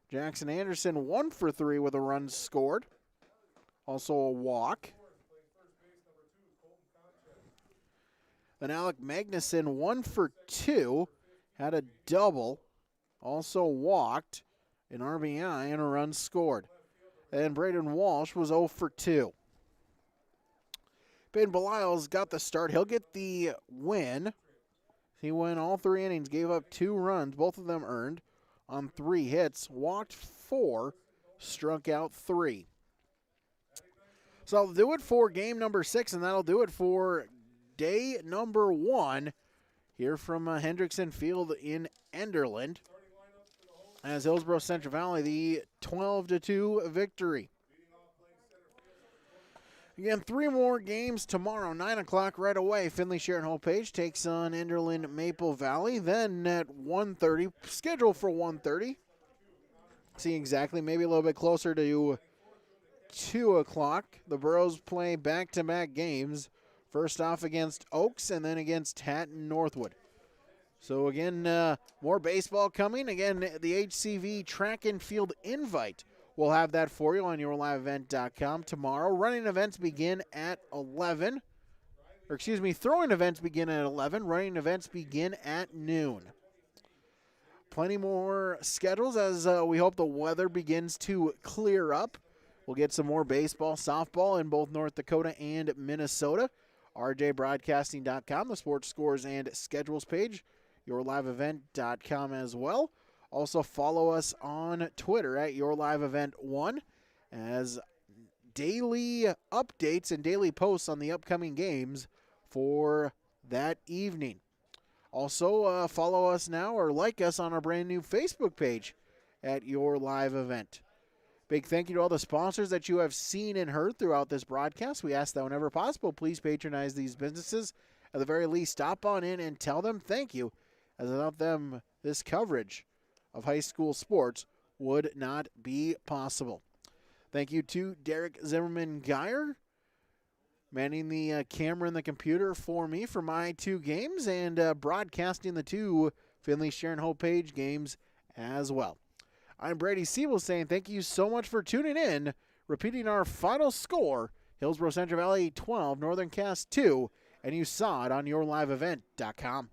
S2: Jackson Anderson 1 for 3 with a run scored. Also a walk. Then Alec Magnuson 1 for 2, had a double, also walked, an RBI, and a run scored. And Braden Walsh was 0 for 2. Ben Belial's got the start. He'll get the win. He went all 3 innings, gave up 2 runs, both of them earned, on 3 hits, walked 4, struck out 3. So that'll do it for game number 6, and that'll do it for day number 1 here from Hendrickson Field in Enderland, as Hillsboro Central Valley, the 12-2 victory. Again, 3 more games tomorrow, 9 o'clock right away. Finley Sharon Hope Page takes on Enderland Maple Valley. Then at 1:30, scheduled for 1:30. See exactly, maybe a little bit closer to 2 o'clock. The Burros play back-to-back games. First off against Oaks and then against Hatton Northwood. So again, more baseball coming. Again, the HCV Track and Field Invite. We'll have that for you on yourliveevent.com tomorrow. Running events begin at 11. Or excuse me, throwing events begin at 11. Running events begin at noon. Plenty more schedules as we hope the weather begins to clear up. We'll get some more baseball, softball in both North Dakota and Minnesota. rjbroadcasting.com, the sports scores and schedules page. yourliveevent.com as well. Also follow us on Twitter at yourliveevent1 as daily updates and daily posts on the upcoming games for that evening. Also follow us now or like us on our brand new Facebook page at Your Live Event. Big thank you to all the sponsors that you have seen and heard throughout this broadcast. We ask that whenever possible, please patronize these businesses. At the very least, stop on in and tell them thank you, as without them, this coverage of high school sports would not be possible. Thank you to Derek Zimmerman-Geyer, manning the camera and the computer for me for my 2 games and broadcasting the 2 Finley Sharon Hope Page games as well. I'm Brady Siebel saying thank you so much for tuning in, repeating our final score Hillsboro Central Valley 12, Northern Cass 2, and you saw it on yourliveevent.com.